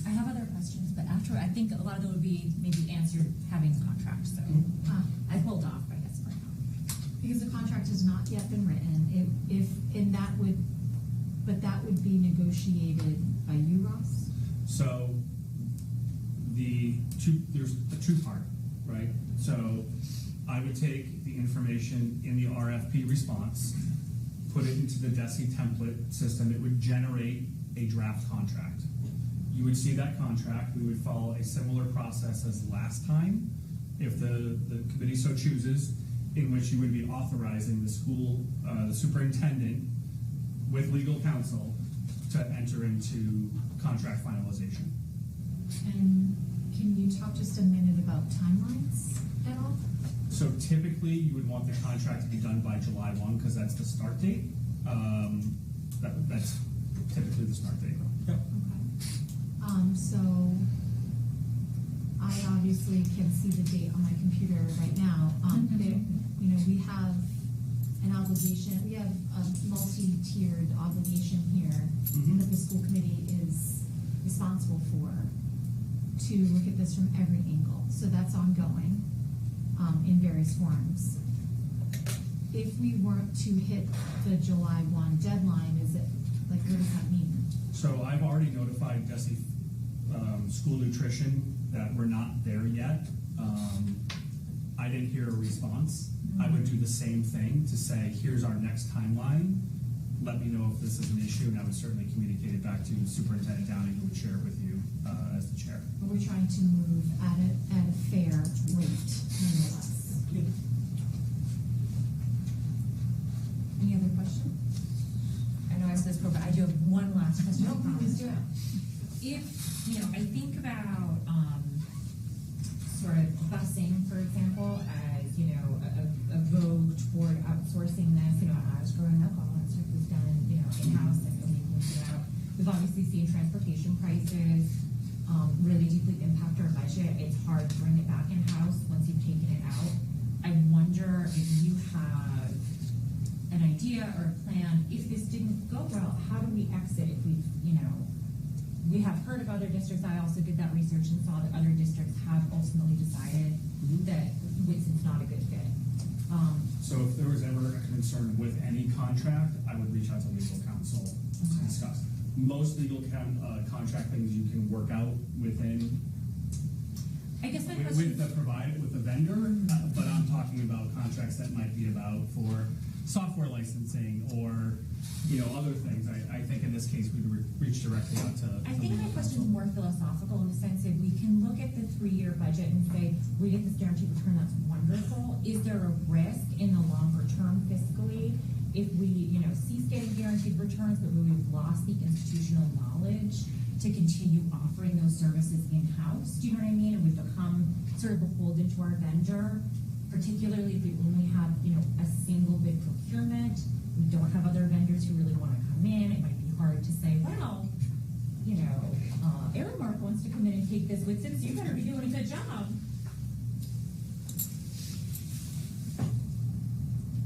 I have other questions, but after, I think a lot of them would be maybe answered having the contract. So I pulled off, I guess, right now. Because the contract has not yet been written, that would be negotiated by you, Ross? So there's a two-part, right? So I would take the information in the RFP response, put it into the DESI template system. It would generate a draft contract. You would see that contract. We would follow a similar process as last time, if the committee so chooses, in which you would be authorizing the school, the superintendent, with legal counsel to enter into contract finalization. And can you talk just a minute about timelines at all? So typically, you would want the contract to be done by July 1, because that's the start date. That's typically the start date. Yep. Okay. So I obviously can see the date on my computer right now. We have an obligation. We have a multi-tiered obligation here that the school committee is responsible for, to look at this from every angle. So that's ongoing in various forms. If we weren't to hit the July 1 deadline, is it, like, what does that mean? So I've already notified DESI School Nutrition that we're not there yet. I didn't hear a response. I would do the same thing to say, here's our next timeline. Let me know if this is an issue, and I would certainly communicate it back to Superintendent Downing, who would share it with you as the chair. But we're trying to move at a fair rate, nonetheless. Any other questions? I know I said this before, but I do have one last question. No, please do it. If, I think about sort of busing, for example, as, a vogue toward outsourcing this. I was growing up, all that stuff was done, in-house, and we moved it out. We've obviously seen transportation prices really deeply impact our budget. It's hard to bring it back in-house once you've taken it out. I wonder if you have an idea or a plan. If this didn't go well, how do we exit if we've, we have heard of other districts. I also did that research and saw that other districts have ultimately decided that Whitson's not a good fit. So if there was ever a concern with any contract, I would reach out to legal counsel to discuss. Most legal contract things you can work out within I guess my with the provider, with the vendor, but I'm talking about contracts that might be about for software licensing or other things. I think in this case we'd reach directly out to. I think my question is more philosophical in the sense that we can look at the 3-year budget and say we get this guaranteed return, that's wonderful. Is there a risk in the longer term fiscally if we cease getting guaranteed returns, but we've lost the institutional knowledge to continue offering those services in-house? Do you know what I mean? And we've become sort of beholden to our vendor, particularly if we only have, a single big procurement. We don't have other vendors who really want to come in. It might be hard to say, well, Aramark wants to come in and take this with since you better be doing a good job.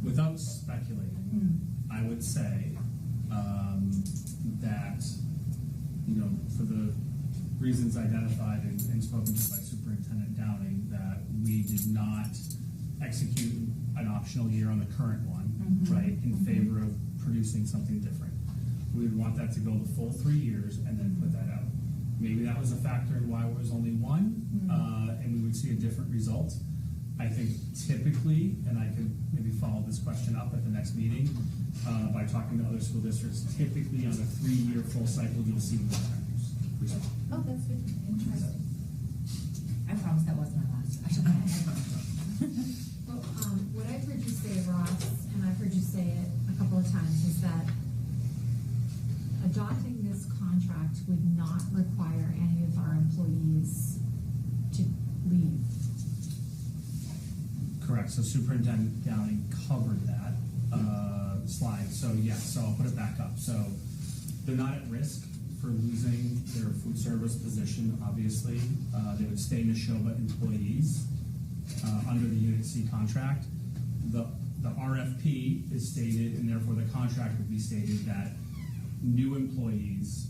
Without speculating, I would say that, for the reasons identified and spoken to by Superintendent Downing, that we did not execute an optional year on the current one, right, in favor of producing something different. We would want that to go the full 3 years and then put that out. Maybe that was a factor in why it was only one, and we would see a different result. I think typically, and I could maybe follow this question up at the next meeting by talking to other school districts, typically on a 3-year full cycle, you'll see more factors. Oh, that's good. Interesting. I promise that wasn't my last question. Well, what I've heard you say, Ross, and I've heard you say it a couple of times, is that adopting this contract would not require any of our employees to leave. Correct. So Superintendent Downing covered that slide. So so I'll put it back up. So they're not at risk for losing their food service position, obviously. They would stay Nashoba employees under the Unit C contract. The RFP is stated, and therefore the contract would be stated that new employees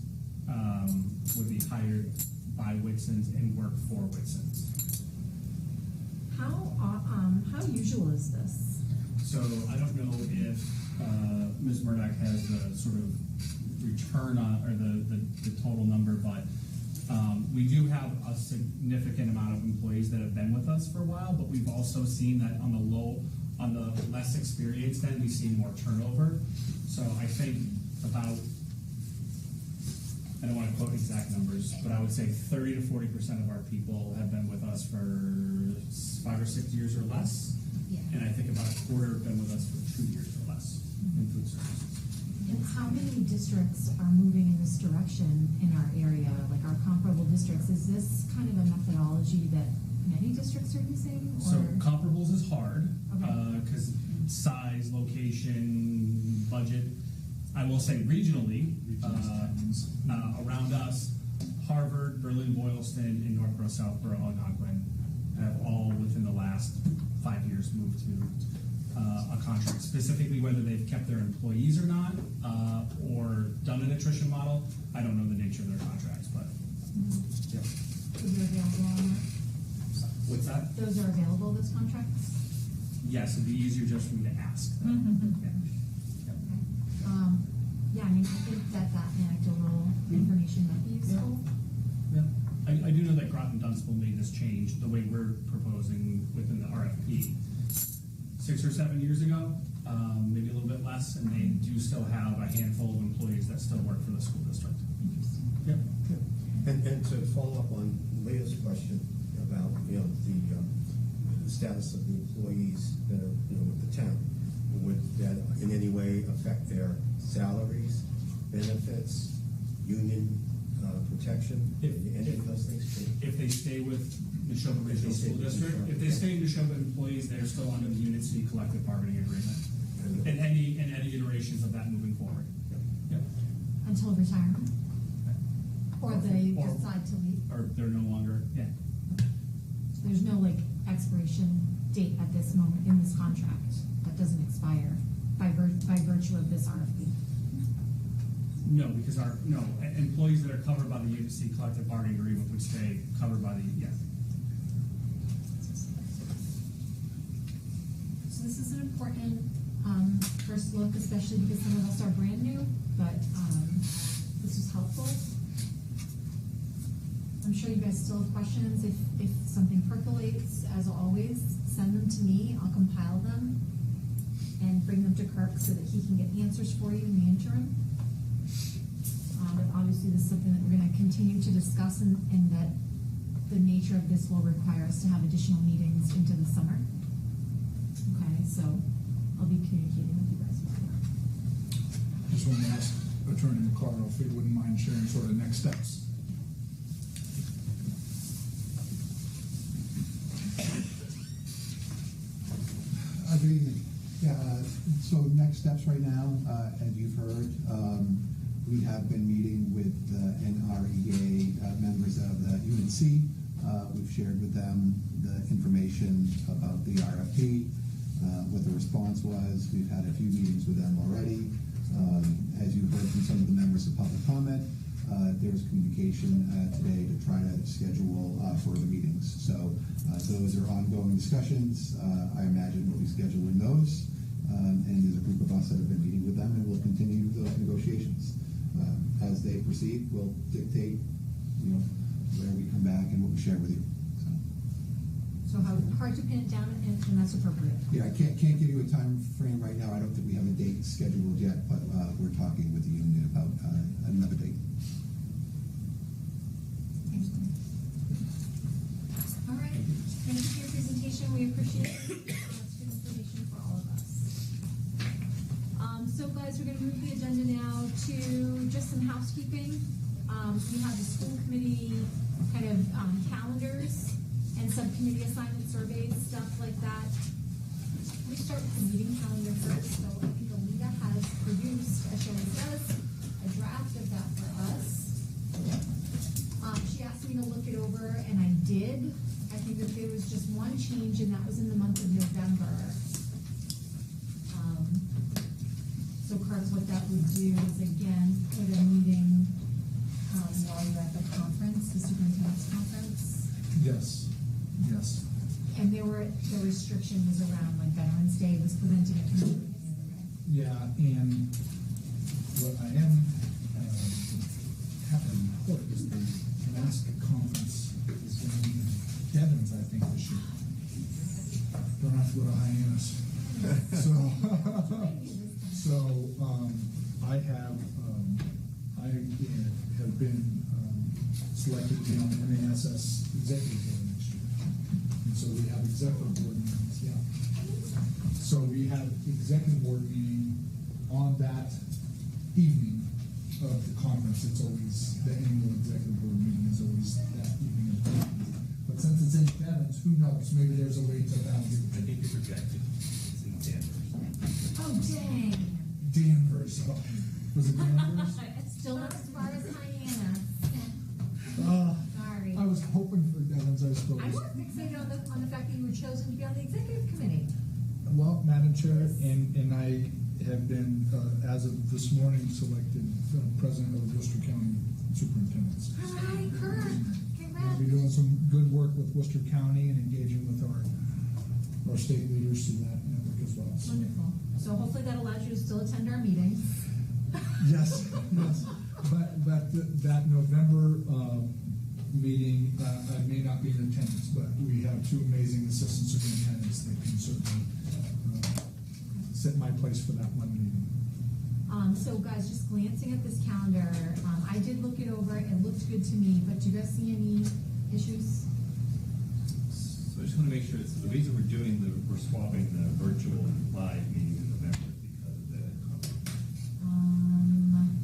would be hired by Whitson's and work for Whitson's. How usual is this? So I don't know if Ms. Murdoch has the sort of return on, or the total number, but we do have a significant amount of employees that have been with us for a while, but we've also seen that on the less experienced end, we see more turnover. So I think about, I don't want to quote exact numbers, but I would say 30 to 40% of our people have been with us for 5 or 6 years or less. Yeah. And I think about a quarter have been with us for 2 years or less in food services. And how many districts are moving in this direction in our area, like our comparable districts? Is this kind of a methodology that many districts are using? Or? So comparables is hard because Okay. size, location, budget. I will say regionally, around us, Harvard, Berlin-Boylston, and Northborough, Southborough, Algonquin have all within the last 5 years moved to a contract. Specifically, whether they've kept their employees or not, or done an attrition model, I don't know the nature of their contracts, but yeah. Those are available on that? What's that? Those are available, those contracts? Yes, it'd be easier just for me to ask. Yeah, I mean, I think that anecdotal information might be useful. Yeah. I do know that Groton Dunstable made this change the way we're proposing within the RFP 6 or 7 years ago, maybe a little bit less, and they do still have a handful of employees that still work for the school district. Interesting. Yeah. And to follow up on Leah's question about, the status of the employees that are, with the town, would that in any way affect their salaries, benefits, union protection, any of those things? If they stay with Nashoba Regional School District, if they stay in Nashoba employees, they're still under the Unit C collective bargaining agreement. And any iterations of that moving forward. Yep. Until retirement? Or they decide to leave? Or they're no longer, yeah. There's no expiration date at this moment in this contract that doesn't expire by virtue of this RFP. No, because employees that are covered by the Unit C collective bargaining agreement would stay covered by the, yeah. So this is an important first look, especially because some of us are brand new, but this was helpful. I'm sure you guys still have questions. If something percolates, as always, send them to me. I'll compile them and bring them to Kirk so that he can get answers for you in the interim. But obviously this is something that we're going to continue to discuss, and that the nature of this will require us to have additional meetings into the summer. Okay, so I'll be communicating with you guys. Just want to ask Attorney McCarroll if he wouldn't mind sharing sort of next steps. Good evening. So next steps right now, as you've heard, we have been meeting with the NREA members of the UNC. We've shared with them the information about the RFP, what the response was. We've had a few meetings with them already. As you heard from some of the members of public comment, there was communication today to try to schedule further meetings. So those are ongoing discussions. I imagine we'll be scheduling those. And there's a group of us that have been meeting with them, and we'll continue those negotiations. As they proceed, we'll dictate, where we come back and what we share with you. So hard to pin it down, and that's appropriate. Yeah, I can't give you a time frame right now. I don't think we have a date scheduled yet, but we're talking with the union about another date. All right. Thank you for your presentation. We appreciate it. That's good information for all of us. So guys, we're going to move the agenda now to just some housekeeping. We have the school committee kind of calendars and subcommittee assignment surveys, stuff like that. Let me start with the meeting calendar first. So I think Alita has produced, as she always does, a draft of that for us. She asked me to look it over, and I did. I think that there was just one change, and that was in the month of November. So Kirk, what that would do is, again, put a meeting while you're at the conference, the superintendent's conference. Yes. And there were the restrictions around, Veterans Day was preventing it from happening. Yeah, and what I am happy to report is the Alaska conference is going to be in Devon's, I think, this year. Don't have to go to Hyannis. So I have been selected to be on the MASS executive board next year. And so we have executive board meetings, yeah. So we have executive board meeting on that evening of the conference. It's always, the annual executive board meeting is always that evening of the conference. But since it's in Devon's, who knows? Maybe there's a way to balance it. I think you're projected. It's in Danvers. Oh, dang. Danvers. Oh, was it Danvers? Still not as far as Hyannis. Sorry. I was hoping for Devon's, I suppose. I was fixated on the fact that you were chosen to be on the executive committee. Well, Madam Chair, and I have been, as of this morning, selected president of the Worcester County Superintendents. All right, Kirk. Congrats. We'll be doing some good work with Worcester County and engaging with our state leaders through that network as well. Wonderful. So hopefully that allows you to still attend our meetings. Yes. But that November meeting, I may not be in attendance, but we have two amazing assistant superintendents that can certainly sit in my place for that one meeting. So guys, just glancing at this calendar, I did look it over, it looked good to me, but do you guys see any issues? So I just want to make sure, so the reason we're swapping the virtual and live meeting in November is because of the COVID.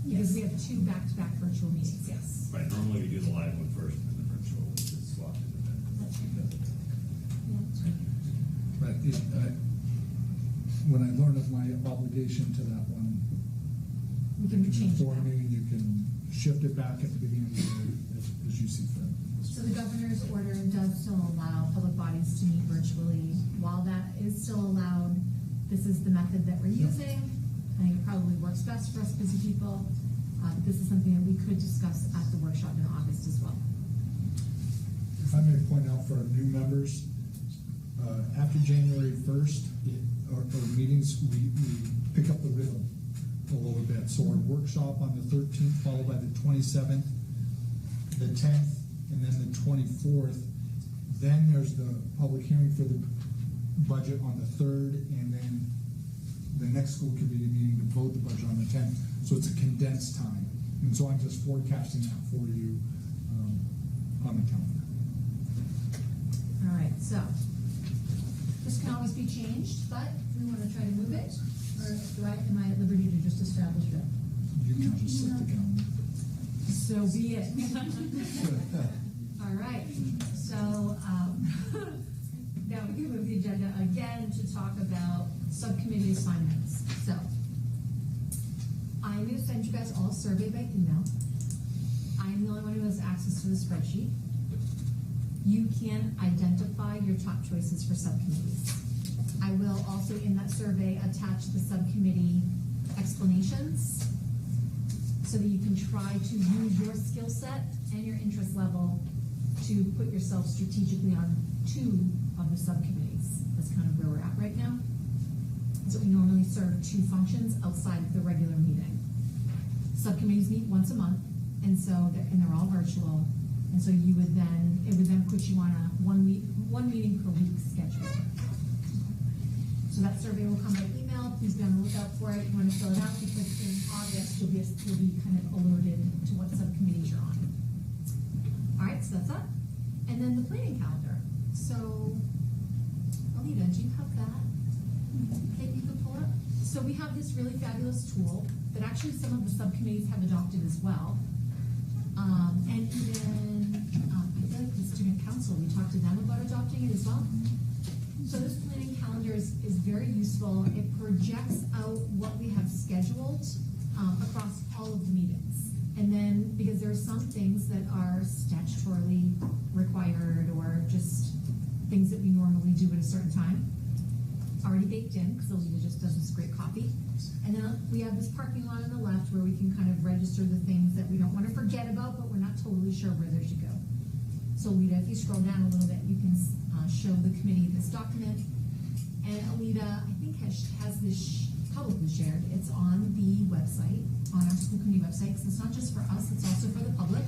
Because we have 2 back-to-back virtual meetings, yes. Right, normally we do the live one first and then the virtual, which is swapped in November. That's But when I learn of my obligation to that one, We can change inform that. me, and you can shift it back at the beginning of the year as you see fit. So the governor's order does still allow public bodies to meet virtually. While that is still allowed, this is the method that we're using. I think it probably works best for us busy people. This is something that we could discuss at the workshop in August as well. If I may point out for our new members, after January 1st, our meetings, we pick up the rhythm a little bit. So our workshop on the 13th, followed by the 27th, the 10th, and then the 24th. Then there's the public hearing for the budget on the 3rd, and then the next school committee meeting to vote the budget on the 10th. So it's a condensed time. And so I'm just forecasting that for you on the calendar. All right, so this can always be changed, but we want to try to move it, or am I at liberty to just establish it? You can just set the calendar. So be it. All right, so now we can move the agenda again to talk about subcommittee assignments. So I'm going to send you guys all a survey by email. I'm the only one who has access to the spreadsheet. You can identify your top choices for subcommittees. I will also, in that survey, attach the subcommittee explanations so that you can try to use your skill set and your interest level to put yourself strategically on 2 of the subcommittees. That's kind of where we're at right now. So we normally serve 2 functions outside of the regular meeting. Subcommittees meet once a month, and they're all virtual. And so it would then put you on a one meeting per week schedule. So that survey will come by email. Please be on the lookout for it. You want to fill it out because in August you'll be kind of alerted to what subcommittees you're on. All right, so that's that. And then the planning calendar. So, Alita, do you have that that you could pull up? So we have this really fabulous tool that actually some of the subcommittees have adopted as well. And even, I feel like the student council, we talked to them about adopting it as well. So this planning calendar is very useful. It projects out what we have scheduled across all of the meetings. And then, because there are some things that are statutorily required or just things that we normally do at a certain time, already baked in, because Alita just does this great copy. And then we have this parking lot on the left where we can kind of register the things that we don't want to forget about, but we're not totally sure where they should go. So Alita, if you scroll down a little bit, you can show the committee this document. And Alita, I think, has this publicly shared. It's on the website, on our school committee website, because it's not just for us, it's also for the public.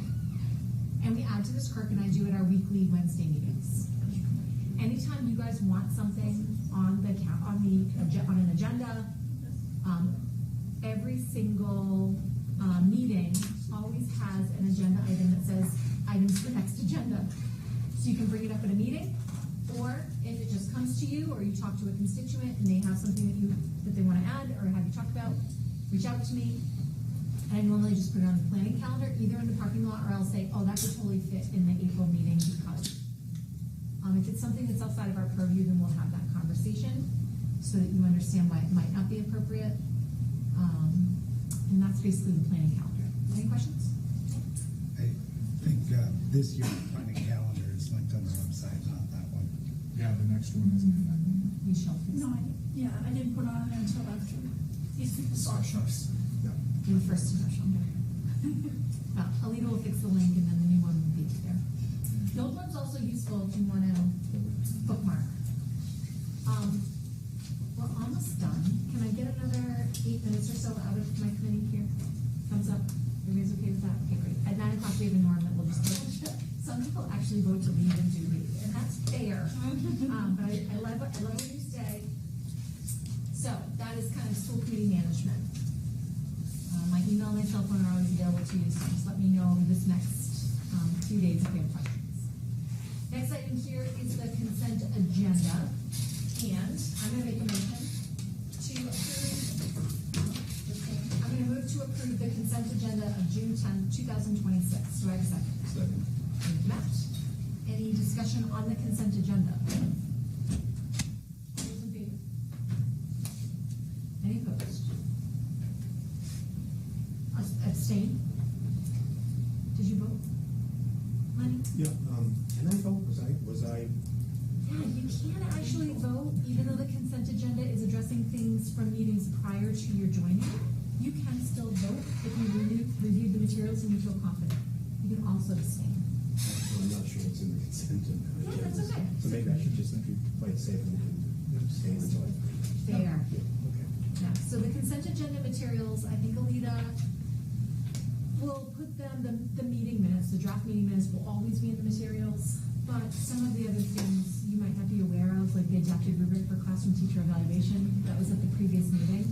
And we add to this, Kirk and I do at our weekly Wednesday meetings. Anytime you guys want something on an agenda, every single meeting always has an agenda item that says items for next agenda. So you can bring it up at a meeting, or if it just comes to you, or you talk to a constituent and they have something that they want to add or have you talk about, reach out to me. And I normally just put it on the planning calendar, either in the parking lot, or I'll say, oh, that could totally fit in the April meeting because. If it's something that's outside of our purview, then we'll have that conversation so that you understand why it might not be appropriate. And that's basically the planning calendar. Any questions? I think this year's planning calendar is linked on the website, not that one. Yeah, the next one isn't in that one. We shall fix No, I didn't put on there until after these people saw it first. Yeah. Do the first commercial. Alita will fix the link and then the new one will be there. The old one's also useful if you want to bookmark. We're almost done. Can I get another 8 minutes or so out of my committee here? Thumbs up. Everybody's okay with that? Okay, great. At 9 o'clock we have a norm that we'll just go. Some people actually vote to leave and do leave, and that's fair. But I love when you stay. So that is kind of school committee management. My email and my cell phone are always available to you, so just let me know this next few days if you have questions. Next item here is the consent agenda, and I'm going to make a motion to approve. I'm going to move to approve the consent agenda of June 10th, 2026. Do I have a second? Second. Thank you, Matt. Any discussion on the consent agenda? All those in favor? Any opposed? Abstain? Did you vote? Lenny? Yeah, can I vote? Was I? Yeah, you can actually vote, even though the consent agenda is addressing things from meetings prior to your joining. You can still vote if you reviewed the materials and you feel confident. You can also abstain. I'm not sure what's in the consent agenda. Yeah, that's okay. So maybe I should just play it safe and abstain until I. Fair. Okay. Yeah, so the consent agenda materials, I think Alita will put them, the meeting minutes, the draft meeting minutes will always be in the materials, but some of the other things you might not be aware of, like the adapted rubric for classroom teacher evaluation, that was at the previous meeting.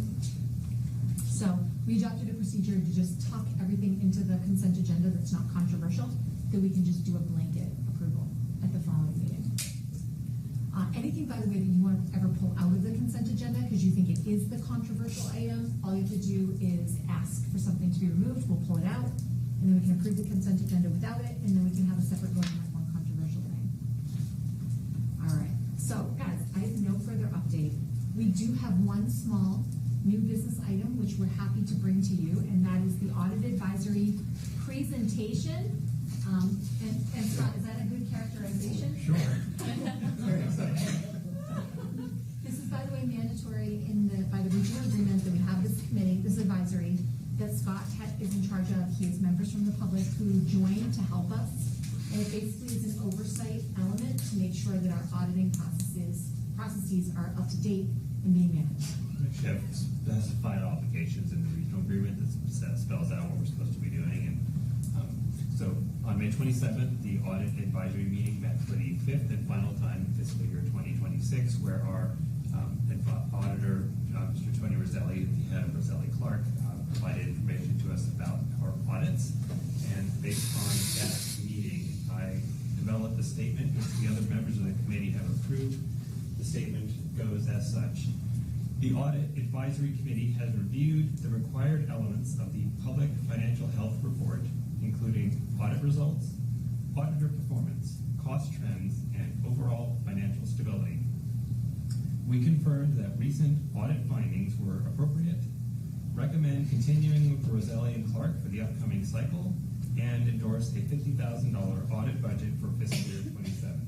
So we adopted a procedure to just tuck everything into the consent agenda that's not controversial, that we can just do a blanket approval at the following meeting. Anything, by the way, that you want to ever pull out of the consent agenda because you think it is the controversial item, all you have to do is ask for something to be removed, we'll pull it out, and then we can approve the consent agenda without it, and then we can have a separate vote on that one controversial thing. All right, so guys, I have no further update. We do have one small new business item which we're happy to bring to you, and that is the audit advisory presentation. And Scott, is that a good characterization? Sure. Very exciting. This is, by the way, mandatory by the regional agreement that we have this committee, this advisory, that Scott is in charge of. He has members from the public who join to help us. And it basically is an oversight element to make sure that our auditing processes are up to date and being managed. We have specified obligations in the regional agreement that spells out what we're supposed to be doing. And so on May 27th, the audit advisory meeting met for the fifth and final time in fiscal year 2026, where our auditor, Mr. Tony Roselli, the head of Roselli Clark, provided information to us about our audits. And based on that meeting, I developed a statement which the other members of the committee have approved. The statement goes as such. The Audit Advisory Committee has reviewed the required elements of the Public Financial Health Report, including audit results, auditor performance, cost trends, and overall financial stability. We confirmed that recent audit findings were appropriate, recommend continuing with Roselli and Clark for the upcoming cycle, and endorse a $50,000 audit budget for fiscal year 27.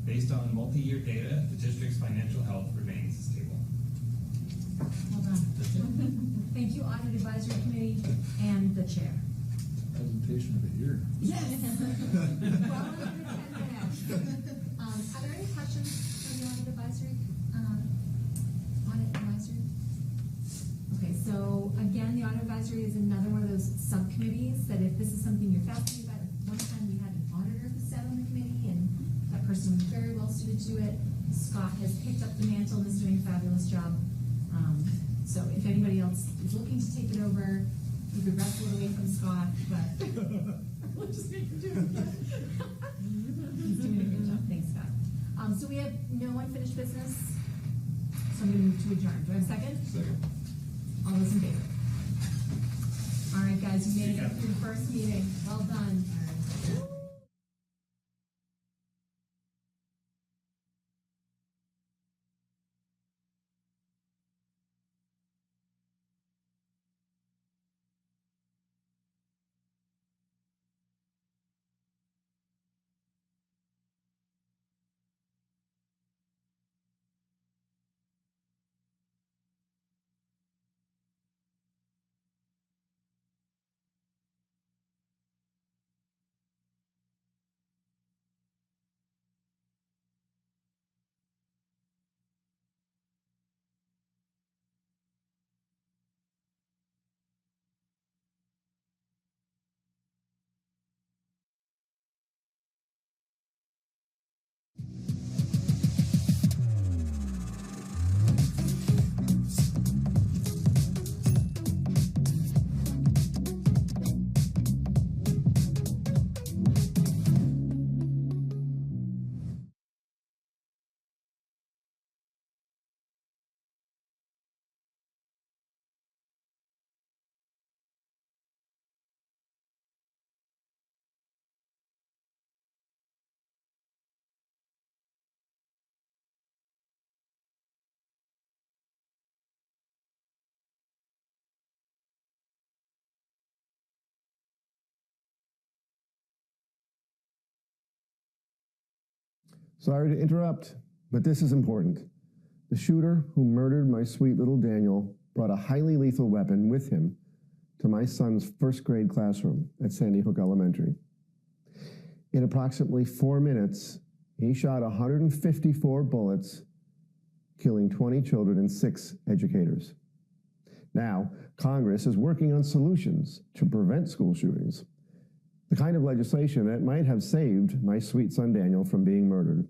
Based on multi-year data, the district's financial health remains stable. Well done. Thank you, Audit Advisory Committee and the chair. Presentation of the year. Yes. Well, under 10 minutes. Are there any questions from the Audit Advisory? Okay, so again, the Audit Advisory is another one of those subcommittees that if this is something you're fascinated about, one time we had an auditor who sat on the committee and that person was very well suited to it. Scott has picked up the mantle and is doing a fabulous job. So if anybody else is looking to take it over, you could wrestle it away from Scott, but we'll just make him do it. He's doing a good job. Thanks, Scott. So we have no unfinished business. So I'm going to move to adjourn. Do I have a second? Second. All those in favor? All right, guys, you made it through the first meeting. Well done. Sorry to interrupt, but this is important. The shooter who murdered my sweet little Daniel brought a highly lethal weapon with him to my son's first grade classroom at Sandy Hook Elementary. In approximately 4 minutes, he shot 154 bullets, killing 20 children and 6 educators. Now, Congress is working on solutions to prevent school shootings, the kind of legislation that might have saved my sweet son Daniel from being murdered.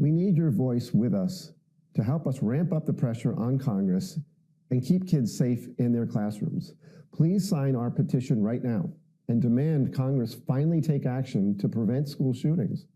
We need your voice with us to help us ramp up the pressure on Congress and keep kids safe in their classrooms. Please sign our petition right now and demand Congress finally take action to prevent school shootings.